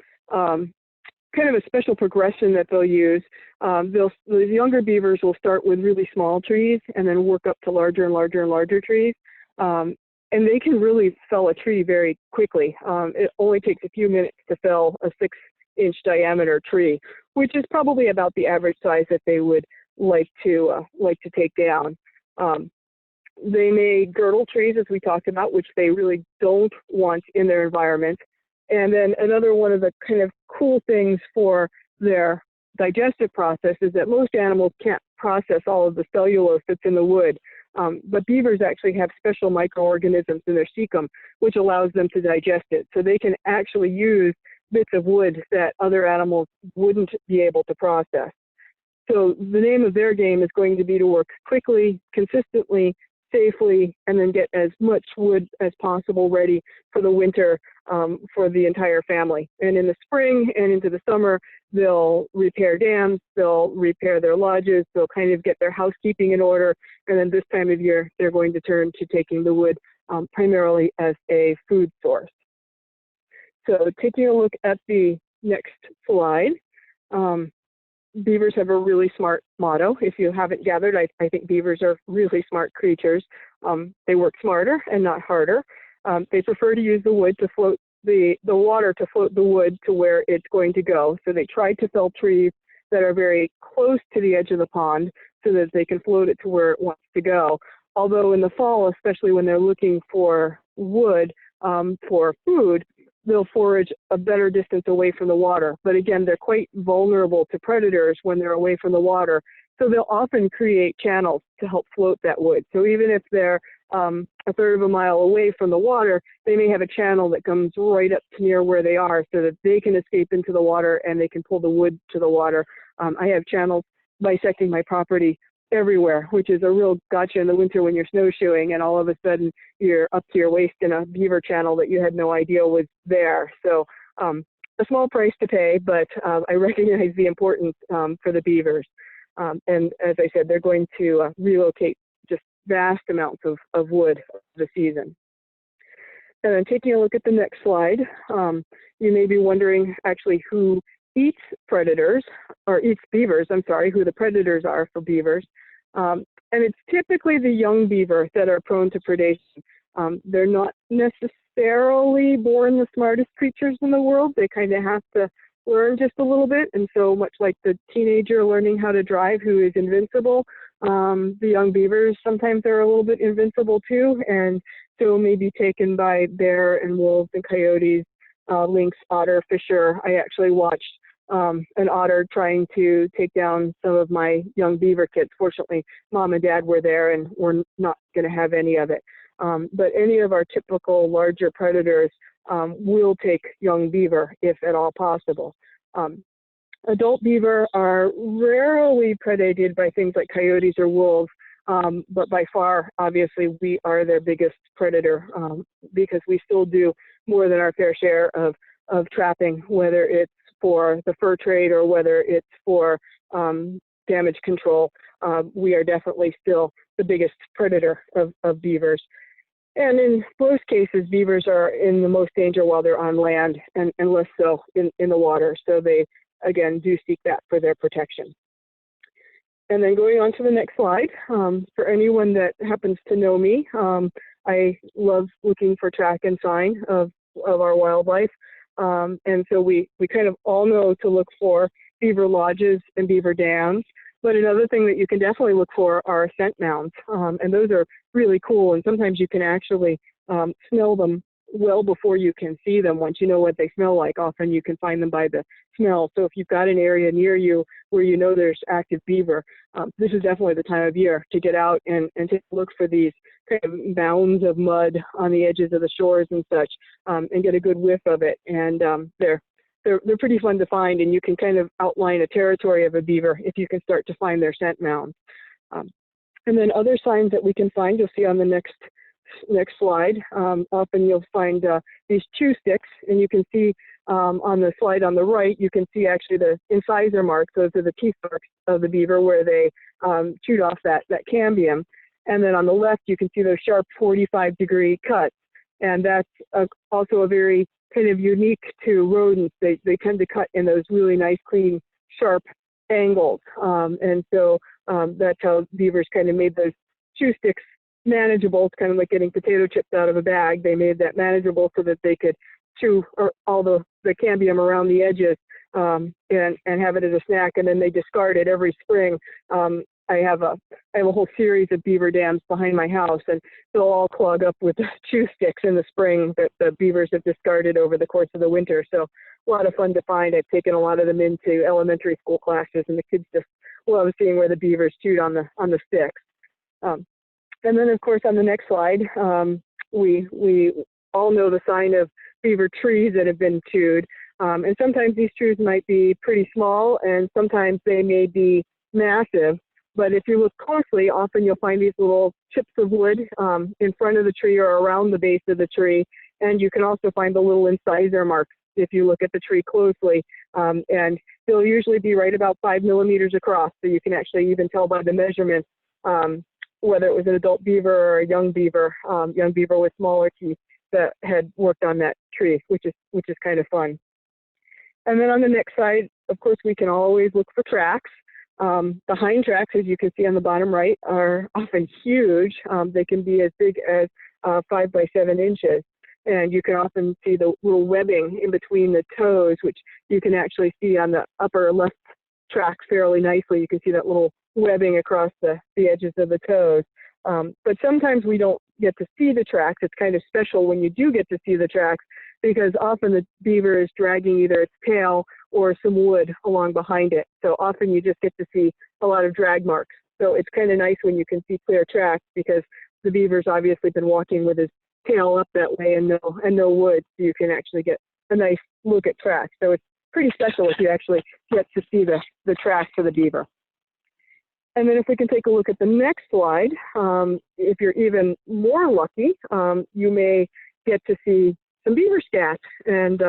kind of a special progression that they'll use. The younger beavers will start with really small trees and then work up to larger and larger and larger trees. And they can really fell a tree very quickly. It only takes a few minutes to fell a 6-inch diameter tree, which is probably about the average size that they would like to take down. They may girdle trees, as we talked about, which they really don't want in their environment. And then another one of the kind of cool things for their digestive process is that most animals can't process all of the cellulose that's in the wood. But beavers actually have special microorganisms in their cecum, which allows them to digest it. So they can actually use bits of wood that other animals wouldn't be able to process. So the name of their game is going to be to work quickly, consistently, safely, and then get as much wood as possible ready for the winter for the entire family. And in the spring and into the summer, they'll repair dams, they'll repair their lodges, they'll kind of get their housekeeping in order, and then this time of year, they're going to turn to taking the wood primarily as a food source. So taking a look at the next slide, beavers have a really smart motto. If you haven't gathered, I think beavers are really smart creatures. They work smarter and not harder. They prefer to use the wood to float the water to float the wood to where it's going to go. So they try to fell trees that are very close to the edge of the pond so that they can float it to where it wants to go. Although in the fall, especially when they're looking for wood for food, they'll forage a better distance away from the water. But again, they're quite vulnerable to predators when they're away from the water. So they'll often create channels to help float that wood. So even if they're a third of a mile away from the water, they may have a channel that comes right up to near where they are so that they can escape into the water and they can pull the wood to the water. I have channels bisecting my property everywhere, which is a real gotcha in the winter when you're snowshoeing and all of a sudden you're up to your waist in a beaver channel that you had no idea was there. So a small price to pay, but I recognize the importance for the beavers. And as I said, they're going to relocate just vast amounts of wood this season. And then taking a look at the next slide, you may be wondering actually who eats predators, or eats beavers, I'm sorry, who the predators are for beavers. And it's typically the young beaver that are prone to predation. They're not necessarily born the smartest creatures in the world. They kind of have to learn just a little bit. And so much like the teenager learning how to drive who is invincible, the young beavers sometimes are a little bit invincible too, and so may be taken by bear and wolves and coyotes, lynx, otter, fisher. I actually watched an otter trying to take down some of my young beaver kids. Fortunately, mom and dad were there and we're not going to have any of it. But any of our typical larger predators will take young beaver if at all possible. Adult beaver are rarely predated by things like coyotes or wolves, but by far, obviously, we are their biggest predator because we still do more than our fair share of trapping, whether it's for the fur trade or whether it's for damage control. We are definitely still the biggest predator of beavers. And in most cases, beavers are in the most danger while they're on land and less so in the water. So they, again, do seek that for their protection. And then going on to the next slide, for anyone that happens to know me, I love looking for track and sign of our wildlife. And so we kind of all know to look for beaver lodges and beaver dams. But another thing that you can definitely look for are scent mounds. And those are really cool. And sometimes you can actually smell them well before you can see them. Once you know what they smell like, often you can find them by the smell. So if you've got an area near you where you know there's active beaver, this is definitely the time of year to get out and take a look for these kind of mounds of mud on the edges of the shores and such, and get a good whiff of it. And they're pretty fun to find, and you can kind of outline a territory of a beaver if you can start to find their scent mounds. And then other signs that we can find, you'll see on the next slide. Often you'll find these chew sticks, and you can see on the slide on the right, you can see actually the incisor marks. Those are the teeth marks of the beaver where they chewed off that cambium. And then on the left, you can see those sharp 45-degree cuts. And that's also a very kind of unique to rodents. They tend to cut in those really nice, clean, sharp angles. And so that's how beavers kind of made those chew sticks manageable. It's kind of like getting potato chips out of a bag. They made that manageable so that they could chew all the cambium around the edges and have it as a snack, and then they discard it every spring. I have a whole series of beaver dams behind my house, and they'll all clog up with chew sticks in the spring that the beavers have discarded over the course of the winter. So a lot of fun to find. I've taken a lot of them into elementary school classes, and the kids just love seeing where the beavers chewed on the sticks. And then, of course, on the next slide, we all know the sign of beaver trees that have been chewed. And sometimes these trees might be pretty small, and sometimes they may be massive. But if you look closely, often you'll find these little chips of wood in front of the tree or around the base of the tree. And you can also find the little incisor marks if you look at the tree closely. And they'll usually be right about 5 millimeters across. So you can actually even tell by the measurements whether it was an adult beaver or a young beaver with smaller teeth that had worked on that tree, which is kind of fun. And then on the next slide, of course, we can always look for tracks. The hind tracks, as you can see on the bottom right, are often huge. They can be as big as 5 by 7 inches. And you can often see the little webbing in between the toes, which you can actually see on the upper left track fairly nicely. You can see that little webbing across the edges of the toes. But sometimes we don't get to see the tracks. It's kind of special when you do get to see the tracks, because often the beaver is dragging either its tail or some wood along behind it. So often you just get to see a lot of drag marks. So it's kind of nice when you can see clear tracks, because the beaver's obviously been walking with his tail up that way and no wood, so you can actually get a nice look at tracks. So it's pretty special if you actually get to see the tracks for the beaver. And then if we can take a look at the next slide, if you're even more lucky, you may get to see some beaver scat. And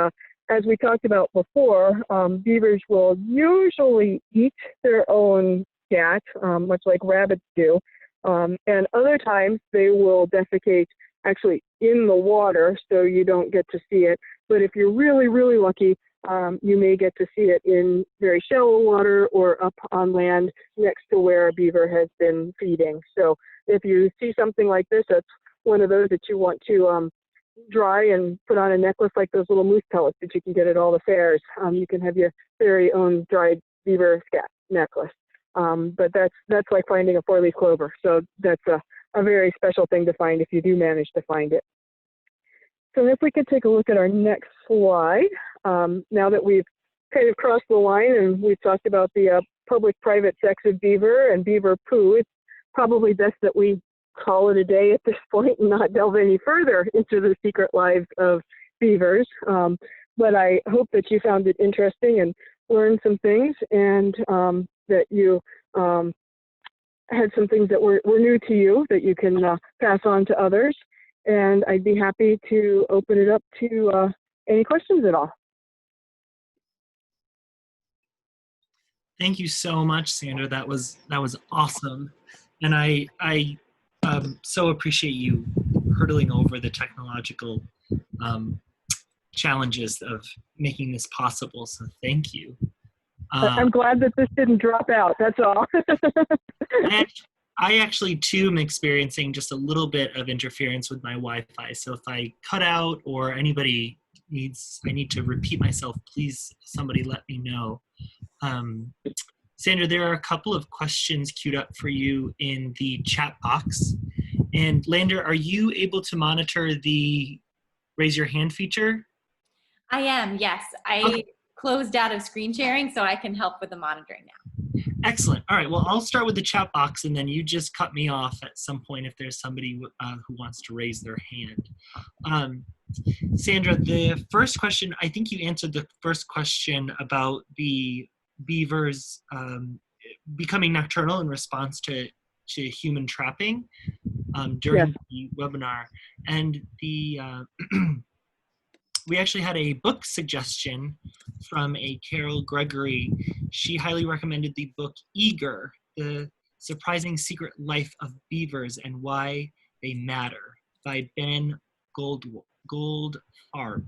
as we talked about before, beavers will usually eat their own scat, much like rabbits do. And other times they will defecate actually in the water, so you don't get to see it. But if you're really, really lucky, you may get to see it in very shallow water or up on land next to where a beaver has been feeding. So if you see something like this, that's one of those that you want to dry and put on a necklace, like those little moose pellets that you can get at all the fairs. You can have your very own dried beaver scat necklace. But that's like finding a 4-leaf clover. So that's a very special thing to find if you do manage to find it. So if we could take a look at our next slide, now that we've kind of crossed the line and we've talked about the public-private sex of beaver and beaver poo, it's probably best that we call it a day at this point and not delve any further into the secret lives of beavers. But I hope that you found it interesting and learned some things, and that you had some things that were new to you that you can pass on to others. And I'd be happy to open it up to any questions at all. Thank you so much, Sandra. That was awesome, and I so appreciate you hurdling over the technological challenges of making this possible. So thank you. I'm glad that this didn't drop out. That's all. I actually too am experiencing just a little bit of interference with my Wi-Fi. So if I cut out or anybody I need to repeat myself, please somebody let me know. Sandra, there are a couple of questions queued up for you in the chat box. And Lander, are you able to monitor the raise your hand feature? I am, yes. I closed out of screen sharing, so I can help with the monitoring now. Excellent. All right, well, I'll start with the chat box, and then you just cut me off at some point if there's somebody who wants to raise their hand. Sandra, the first question, I think you answered the first question about the beavers becoming nocturnal in response to human trapping during the webinar. And the we actually had a book suggestion from a Carol Gregory. She highly recommended the book Eager, The Surprising Secret Life of Beavers and Why They Matter by Ben Goldfarb.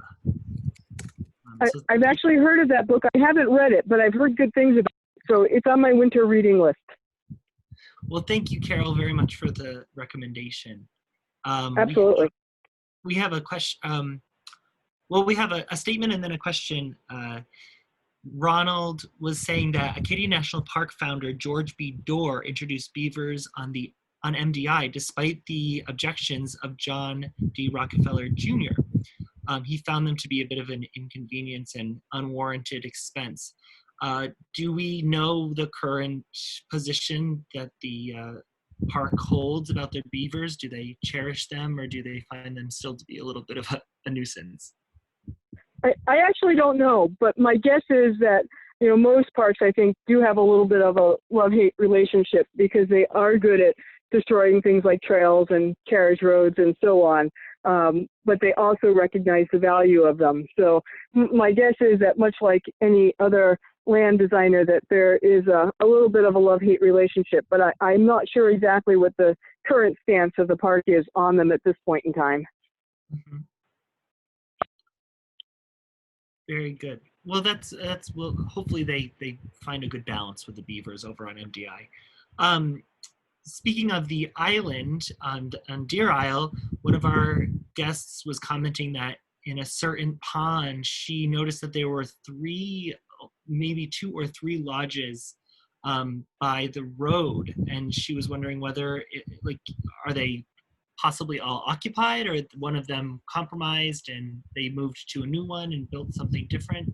So I've actually heard of that book. I haven't read it, but I've heard good things about it. So it's on my winter reading list. well, thank you, Carol, very much for the recommendation. Absolutely. We have a question. Well, we have a statement and then a question. Ronald was saying that Acadia National Park founder George B. Dorr introduced beavers on MDI despite the objections of John D. Rockefeller Jr. He found them to be a bit of an inconvenience and unwarranted expense. Do we know the current position that the park holds about their beavers? Do they cherish them, or do they find them still to be a little bit of a nuisance? I actually don't know, but my guess is that, you know, most parks, I think, do have a little bit of a love-hate relationship because they are good at destroying things like trails and carriage roads and so on. But they also recognize the value of them. So my guess is that much like any other land designer, that there is a little bit of a love-hate relationship, but I'm not sure exactly what the current stance of the park is on them at this point in time. Mm-hmm. Very good. Well, well, hopefully they find a good balance with the beavers over on MDI. Speaking of the island on Deer Isle, one of our guests was commenting that in a certain pond, she noticed that there were maybe two or three lodges by the road, and she was wondering whether, are they possibly all occupied, or one of them compromised and they moved to a new one and built something different?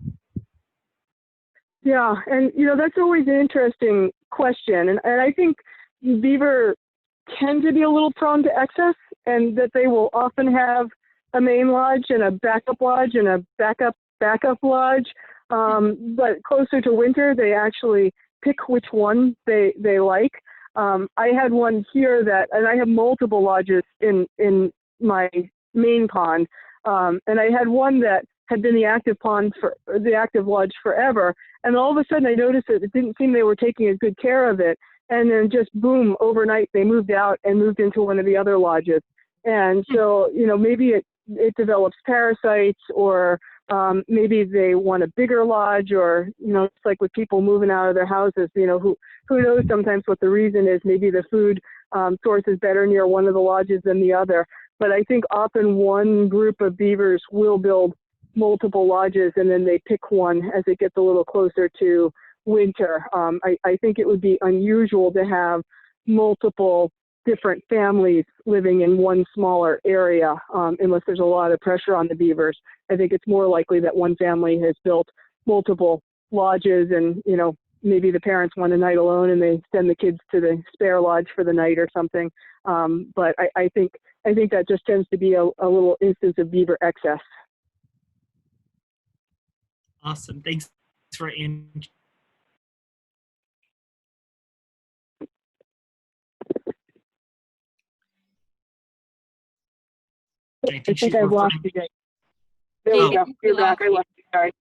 Yeah, and you know, that's always an interesting question, and I think beaver tend to be a little prone to excess, and that they will often have a main lodge and a backup lodge and a backup lodge. But closer to winter, they actually pick which one they like. I had one here and I have multiple lodges in my main pond, and I had one that had been the active lodge forever, and all of a sudden I noticed that it didn't seem they were taking a good care of it, and then just boom, overnight they moved out and moved into one of the other lodges. And so, you know, maybe it develops parasites, or maybe they want a bigger lodge, or, you know, it's like with people moving out of their houses, you know, who knows sometimes what the reason is. Maybe the food source is better near one of the lodges than the other. But I think often one group of beavers will build multiple lodges, and then they pick one as it gets a little closer to winter. I think it would be unusual to have multiple different families living in one smaller area, unless there's a lot of pressure on the beavers. I think it's more likely that one family has built multiple lodges, and, you know, maybe the parents want a night alone and they send the kids to the spare lodge for the night or something. But I think that just tends to be a little instance of beaver excess. Awesome. Thanks for I think she's I've lost referring. you. There we go. You're back. I lost you. Sorry.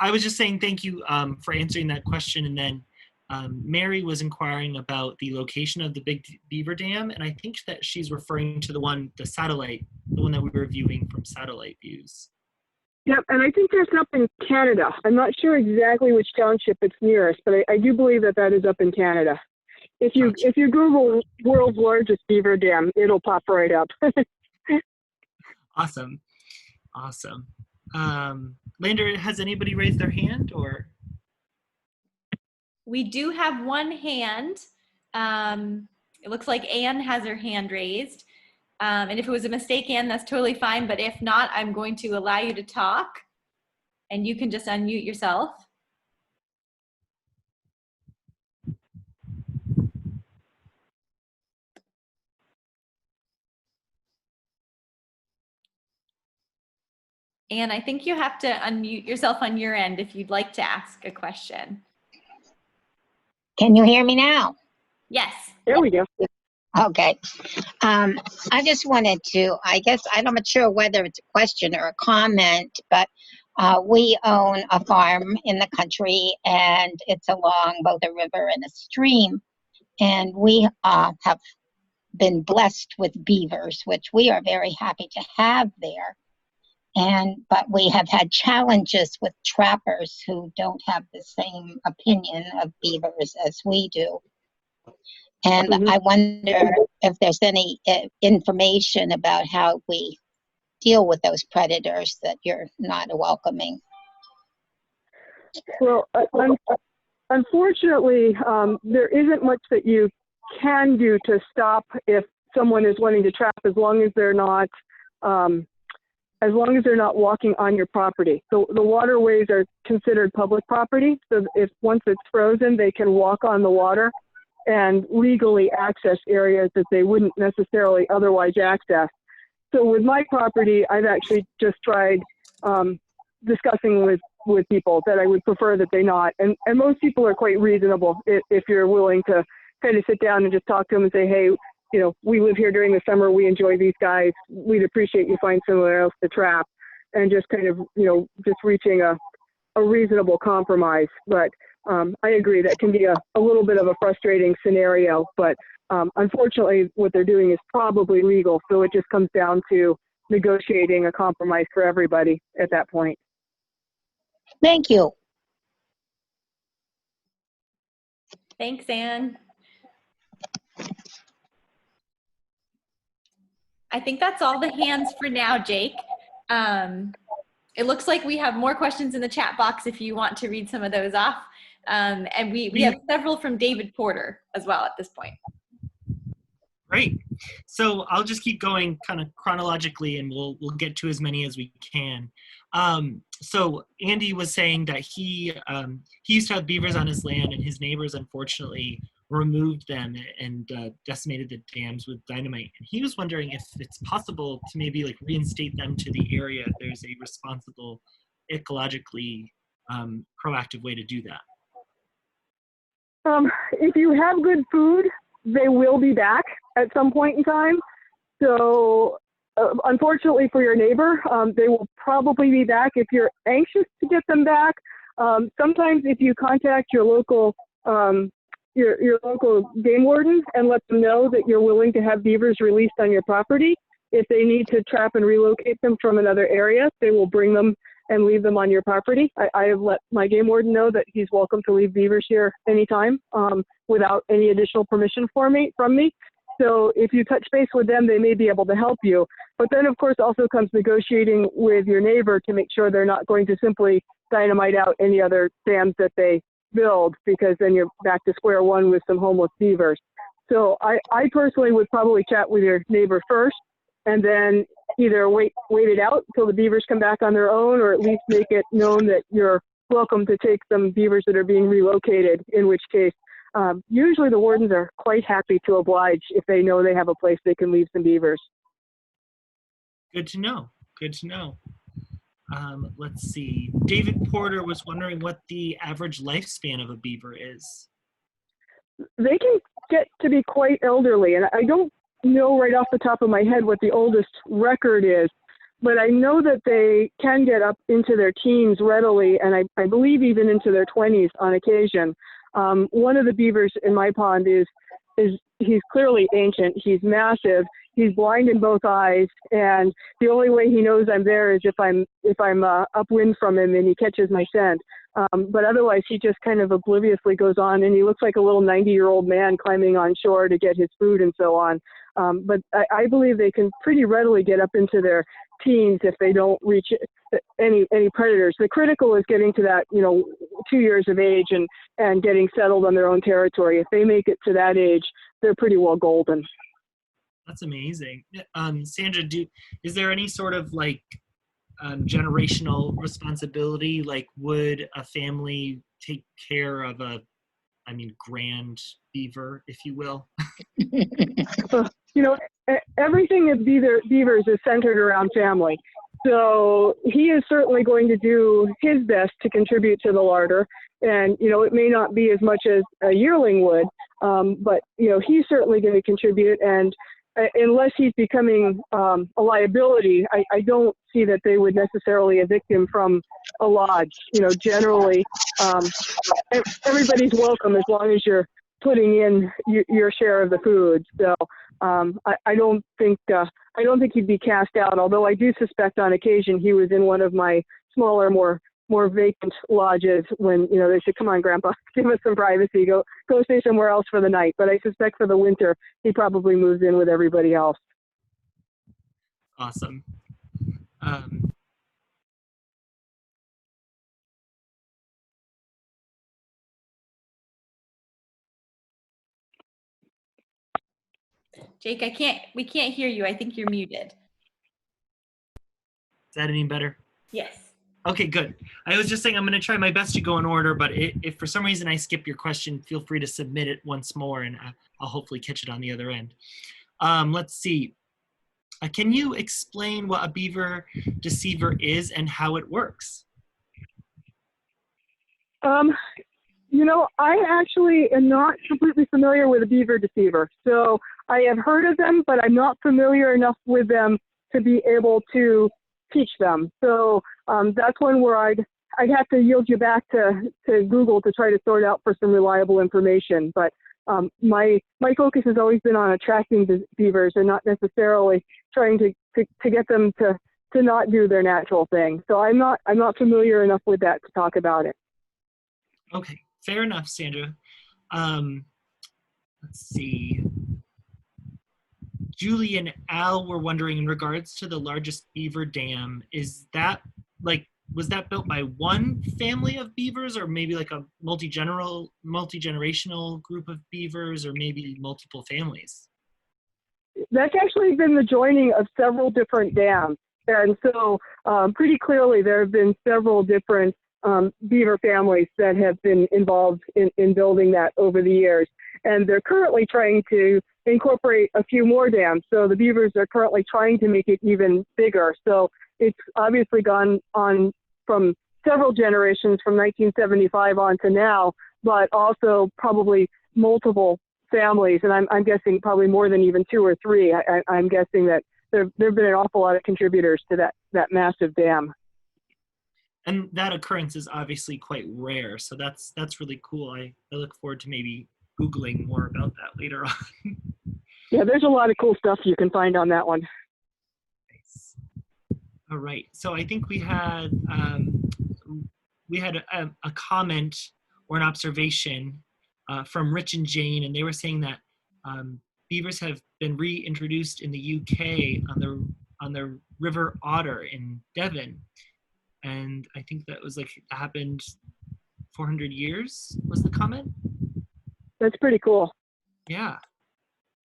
I was just saying thank you for answering that question, and then Mary was inquiring about the location of the Big Beaver Dam, and I think that she's referring to the one that we were viewing from satellite views. Yep, and I think that's up in Canada. I'm not sure exactly which township it's nearest, but I do believe that is up in Canada. If you Google world's largest beaver dam, it'll pop right up. Awesome. Lander, has anybody raised their hand, or? We do have one hand. It looks like Anne has her hand raised. And if it was a mistake, Anne, that's totally fine. But if not, I'm going to allow you to talk, and you can just unmute yourself. Anne, I think you have to unmute yourself on your end if you'd like to ask a question. Can you hear me now? Yes. There we go. Okay. I just wanted to, I guess, I'm not sure whether it's a question or a comment, but we own a farm in the country, and it's along both a river and a stream. And we have been blessed with beavers, which we are very happy to have there. But we have had challenges with trappers who don't have the same opinion of beavers as we do. And I wonder if there's any information about how we deal with those predators that you're not welcoming. Well, unfortunately, there isn't much that you can do to stop if someone is wanting to trap, as long as they're not walking on your property. So the waterways are considered public property. So if once it's frozen, they can walk on the water and legally access areas that they wouldn't necessarily otherwise access. So with my property, I've actually just tried discussing with people that I would prefer that they not. And most people are quite reasonable if you're willing to kind of sit down and just talk to them and say, hey, you know, we live here during the summer, we enjoy these guys, we'd appreciate you find somewhere else to trap, and just kind of, you know, just reaching a reasonable compromise. But I agree that can be a little bit of a frustrating scenario, but unfortunately what they're doing is probably legal, so it just comes down to negotiating a compromise for everybody at that point. Thank you. Thanks, Anne. I think that's all the hands for now, Jake. It looks like we have more questions in the chat box if you want to read some of those off. And we have several from David Porter as well at this point. Great. So I'll just keep going kind of chronologically, and we'll get to as many as we can. So Andy was saying that he used to have beavers on his land, and his neighbors unfortunately removed them and decimated the dams with dynamite. And he was wondering if it's possible to maybe like reinstate them to the area if there's a responsible, ecologically proactive way to do that. If you have good food, they will be back at some point in time. So unfortunately for your neighbor, they will probably be back if you're anxious to get them back. Sometimes if you contact your local your local game warden and let them know that you're willing to have beavers released on your property, if they need to trap and relocate them from another area, they will bring them and leave them on your property. I have let my game warden know that he's welcome to leave beavers here anytime without any additional permission from me. So if you touch base with them, they may be able to help you. But then, of course, also comes negotiating with your neighbor to make sure they're not going to simply dynamite out any other dams that they build, because then you're back to square one with some homeless beavers. So I personally would probably chat with your neighbor first, and then either wait it out until the beavers come back on their own, or at least make it known that you're welcome to take some beavers that are being relocated, in which case usually the wardens are quite happy to oblige if they know they have a place they can leave some beavers. Good to know. Good to know. Let's see. David Porter was wondering what the average lifespan of a beaver is. They can get to be quite elderly, and I don't know right off the top of my head what the oldest record is, but I know that they can get up into their teens readily, and I believe even into their 20s on occasion. One of the beavers in my pond he's clearly ancient. He's massive. He's blind in both eyes, and the only way he knows I'm there is if I'm upwind from him and he catches my scent. But otherwise, he just kind of obliviously goes on, and he looks like a little 90-year-old man climbing on shore to get his food and so on. But I believe they can pretty readily get up into their teens if they don't reach any predators. The critical is getting to that, 2 years of age and getting settled on their own territory. If they make it to that age, they're pretty well golden. That's amazing. Sandra, is there any sort of generational responsibility? Like, would a family take care of grand beaver, if you will? Everything at Beavers is centered around family. So he is certainly going to do his best to contribute to the larder. And, it may not be as much as a yearling would, but, he's certainly going to contribute. And unless he's becoming a liability, I don't see that they would necessarily evict him from a lodge. Generally, everybody's welcome as long as you're putting in your share of the food. So I don't think he'd be cast out. Although I do suspect on occasion he was in one of my smaller, more vacant lodges when they said, "Come on, Grandpa, give us some privacy. Go stay somewhere else for the night." But I suspect for the winter he probably moves in with everybody else. Awesome. Jake, we can't hear you. I think you're muted. Is that any better? Yes. Okay, good. I was just saying I'm going to try my best to go in order, but if for some reason I skip your question, feel free to submit it once more, and I'll hopefully catch it on the other end. Let's see. Can you explain what a beaver deceiver is and how it works? I actually am not completely familiar with a beaver deceiver. So I have heard of them, but I'm not familiar enough with them to be able to teach them. So that's one where I'd have to yield you back to Google to try to sort out for some reliable information. But my focus has always been on attracting beavers and not necessarily trying to get them to not do their natural thing. So I'm not familiar enough with that to talk about it. Okay, fair enough, Sandra. Let's see. Julie and Al were wondering, in regards to the largest beaver dam, was that built by one family of beavers, or maybe like a multi-generational group of beavers, or maybe multiple families? That's actually been the joining of several different dams. And so pretty clearly there have been several different beaver families that have been involved in building that over the years. And they're currently trying to incorporate a few more dams. So the beavers are currently trying to make it even bigger. So it's obviously gone on from several generations from 1975 on to now, but also probably multiple families. And I'm guessing probably more than even 2 or 3. I'm guessing that there have been an awful lot of contributors to that massive dam. And that occurrence is obviously quite rare, so that's really cool. I look forward to maybe Googling more about that later on. Yeah, there's a lot of cool stuff you can find on that one. Nice. All right, so I think we had a comment or an observation from Rich and Jane, and they were saying that beavers have been reintroduced in the UK on the River Otter in Devon. And I think that was happened 400 years was the comment. That's pretty cool. Yeah.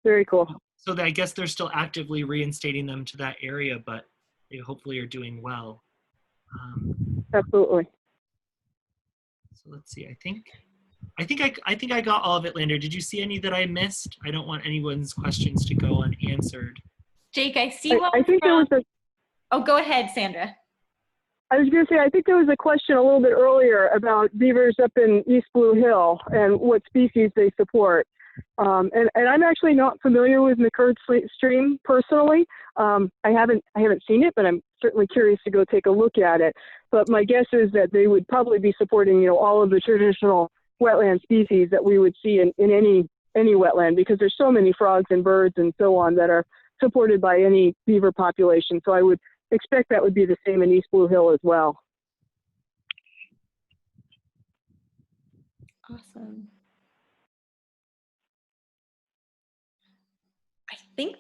Very cool. So I guess they're still actively reinstating them to that area, but they hopefully are doing well. Absolutely. So let's see. I think I got all of it, Lander. Did you see any that I missed? I don't want anyone's questions to go unanswered. Jake, I see one. I think there was a. Oh, go ahead, Sandra. I was going to say, I think there was a question a little bit earlier about beavers up in East Blue Hill and what species they support. And I'm actually not familiar with McCurd Stream personally. I haven't seen it, but I'm certainly curious to go take a look at it. But my guess is that they would probably be supporting, all of the traditional wetland species that we would see in any wetland, because there's so many frogs and birds and so on that are supported by any beaver population. So I would expect that would be the same in East Blue Hill as well. Awesome.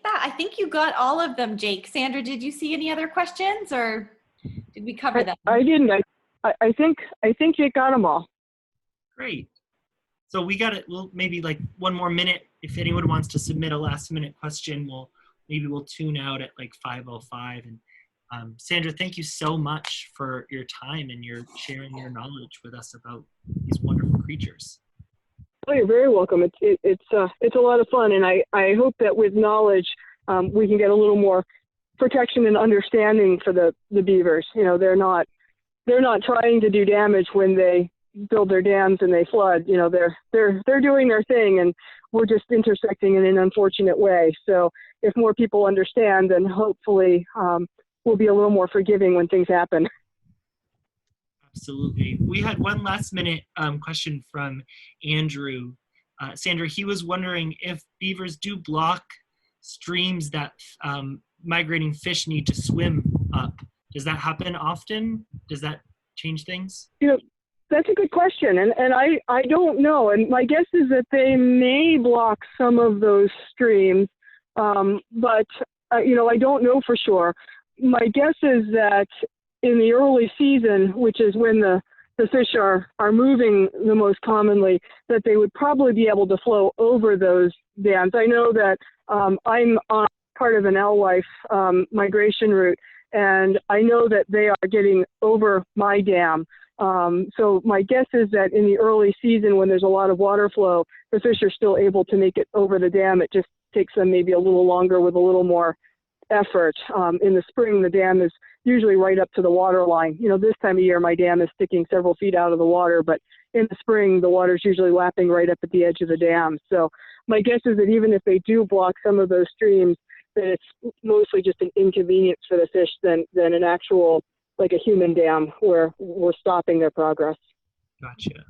I think you got all of them, Jake. Sandra, did you see any other questions, or did we cover them? I didn't. I think you got them all. Great. So we got it. We'll maybe one more minute. If anyone wants to submit a last minute question, we'll tune out at 5:05. And Sandra, thank you so much for your time and your sharing your knowledge with us about these wonderful creatures. Oh, you're very welcome. It's a lot of fun, and I hope that with knowledge we can get a little more protection and understanding for the beavers. They're not trying to do damage when they build their dams and they flood. They're doing their thing, and we're just intersecting in an unfortunate way. So if more people understand, then hopefully we'll be a little more forgiving when things happen. Absolutely. We had one last minute question from Andrew. Sandra, he was wondering if beavers do block streams that migrating fish need to swim up. Does that happen often? Does that change things? You know, that's a good question, and I don't know. And my guess is that they may block some of those streams, but you know, I don't know for sure. My guess is that in the early season, which is when the fish are moving the most commonly, that they would probably be able to flow over those dams. I know that I'm on part of an alewife migration route, and I know that they are getting over my dam. So my guess is that in the early season, when there's a lot of water flow, the fish are still able to make it over the dam. It just takes them maybe a little longer with a little more effort. In the spring, the dam is usually right up to the water line. You know, this time of year, my dam is sticking several feet out of the water, but in the spring, the water is usually lapping right up at the edge of the dam. So my guess is that even if they do block some of those streams, that it's mostly just an inconvenience for the fish than an actual, like a human dam where we're stopping their progress. Gotcha.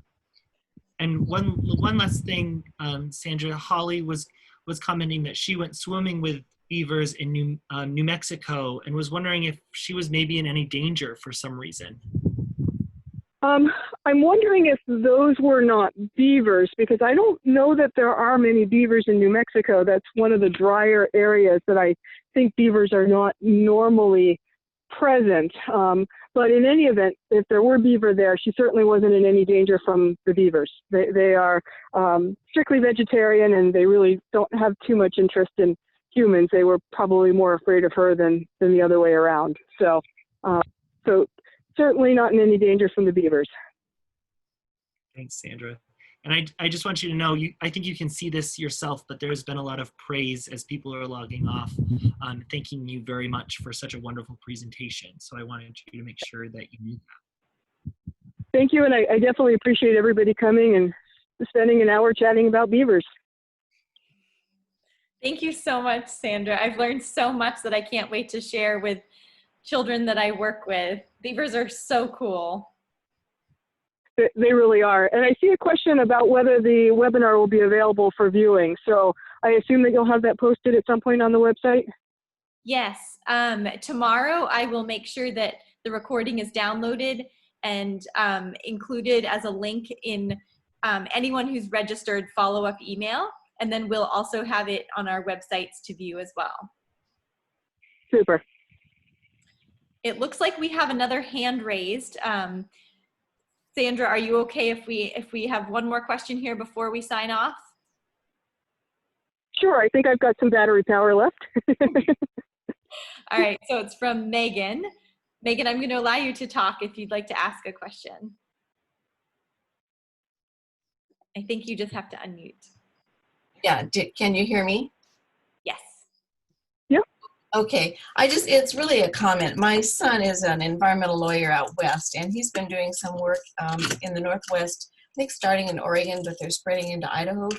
And one last thing, Sandra, Holly was commenting that she went swimming with beavers in New Mexico and was wondering if she was maybe in any danger for some reason. I'm wondering if those were not beavers, because I don't know that there are many beavers in New Mexico. That's one of the drier areas that I think beavers are not normally present. But in any event, if there were beaver there, she certainly wasn't in any danger from the beavers. They are strictly vegetarian, and they really don't have too much interest in humans. They were probably more afraid of her than the other way around. So certainly not in any danger from the beavers. Thanks, Sandra. And I just want you to know, I think you can see this yourself, but there's been a lot of praise as people are logging off, thanking you very much for such a wonderful presentation. So I wanted you to make sure that you knew that. Thank you, and I definitely appreciate everybody coming and spending an hour chatting about beavers. Thank you so much, Sandra. I've learned so much that I can't wait to share with children that I work with. Beavers are so cool. They really are. And I see a question about whether the webinar will be available for viewing. So I assume that you'll have that posted at some point on the website? Yes. Tomorrow I will make sure that the recording is downloaded and included as a link in anyone who's registered follow-up email. And then we'll also have it on our websites to view as well. Super. It looks like we have another hand raised. Sandra, are you okay if we have one more question here before we sign off? Sure, I think I've got some battery power left. All right, so it's from Megan. Megan, I'm going to allow you to talk if you'd like to ask a question. I think you just have to unmute. Yeah, can you hear me? Yes. Yep. Okay, it's really a comment. My son is an environmental lawyer out west, and he's been doing some work in the Northwest, I think starting in Oregon, but they're spreading into Idaho,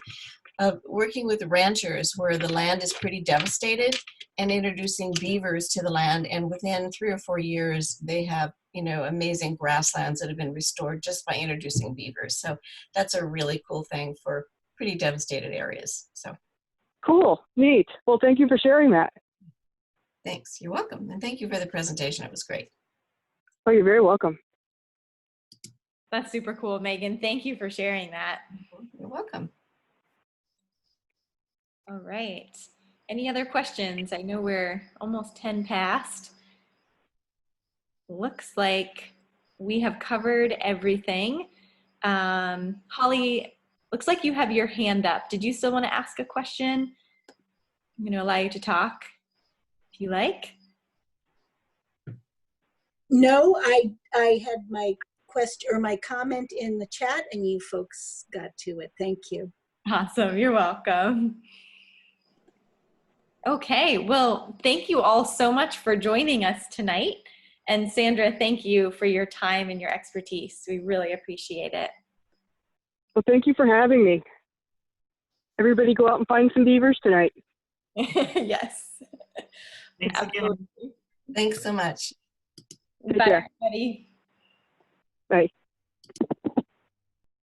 working with ranchers where the land is pretty devastated and introducing beavers to the land. And within 3 or 4 years, they have, you know, amazing grasslands that have been restored just by introducing beavers. So that's a really cool thing for pretty devastated areas. So Cool, neat. Well, thank you for sharing that. thanks. You're welcome. And thank you for the presentation. It was great. Oh, you're very welcome. That's super cool, Megan. Thank you for sharing that. You're welcome. All right. Any other questions? I know we're almost 10 past. Looks like we have covered everything. Holly, looks like you have your hand up. Did you still want to ask a question? I'm going to allow you to talk if you like. No, I had my question or my comment in the chat and you folks got to it. Thank you. Awesome. You're welcome. Okay. Well, thank you all so much for joining us tonight. And Sandra, thank you for your time and your expertise. We really appreciate it. Well, thank you for having me. Everybody go out and find some beavers tonight. Yes. Thanks again. Absolutely. Thanks so much. Take Bye, care. everybody. Bye.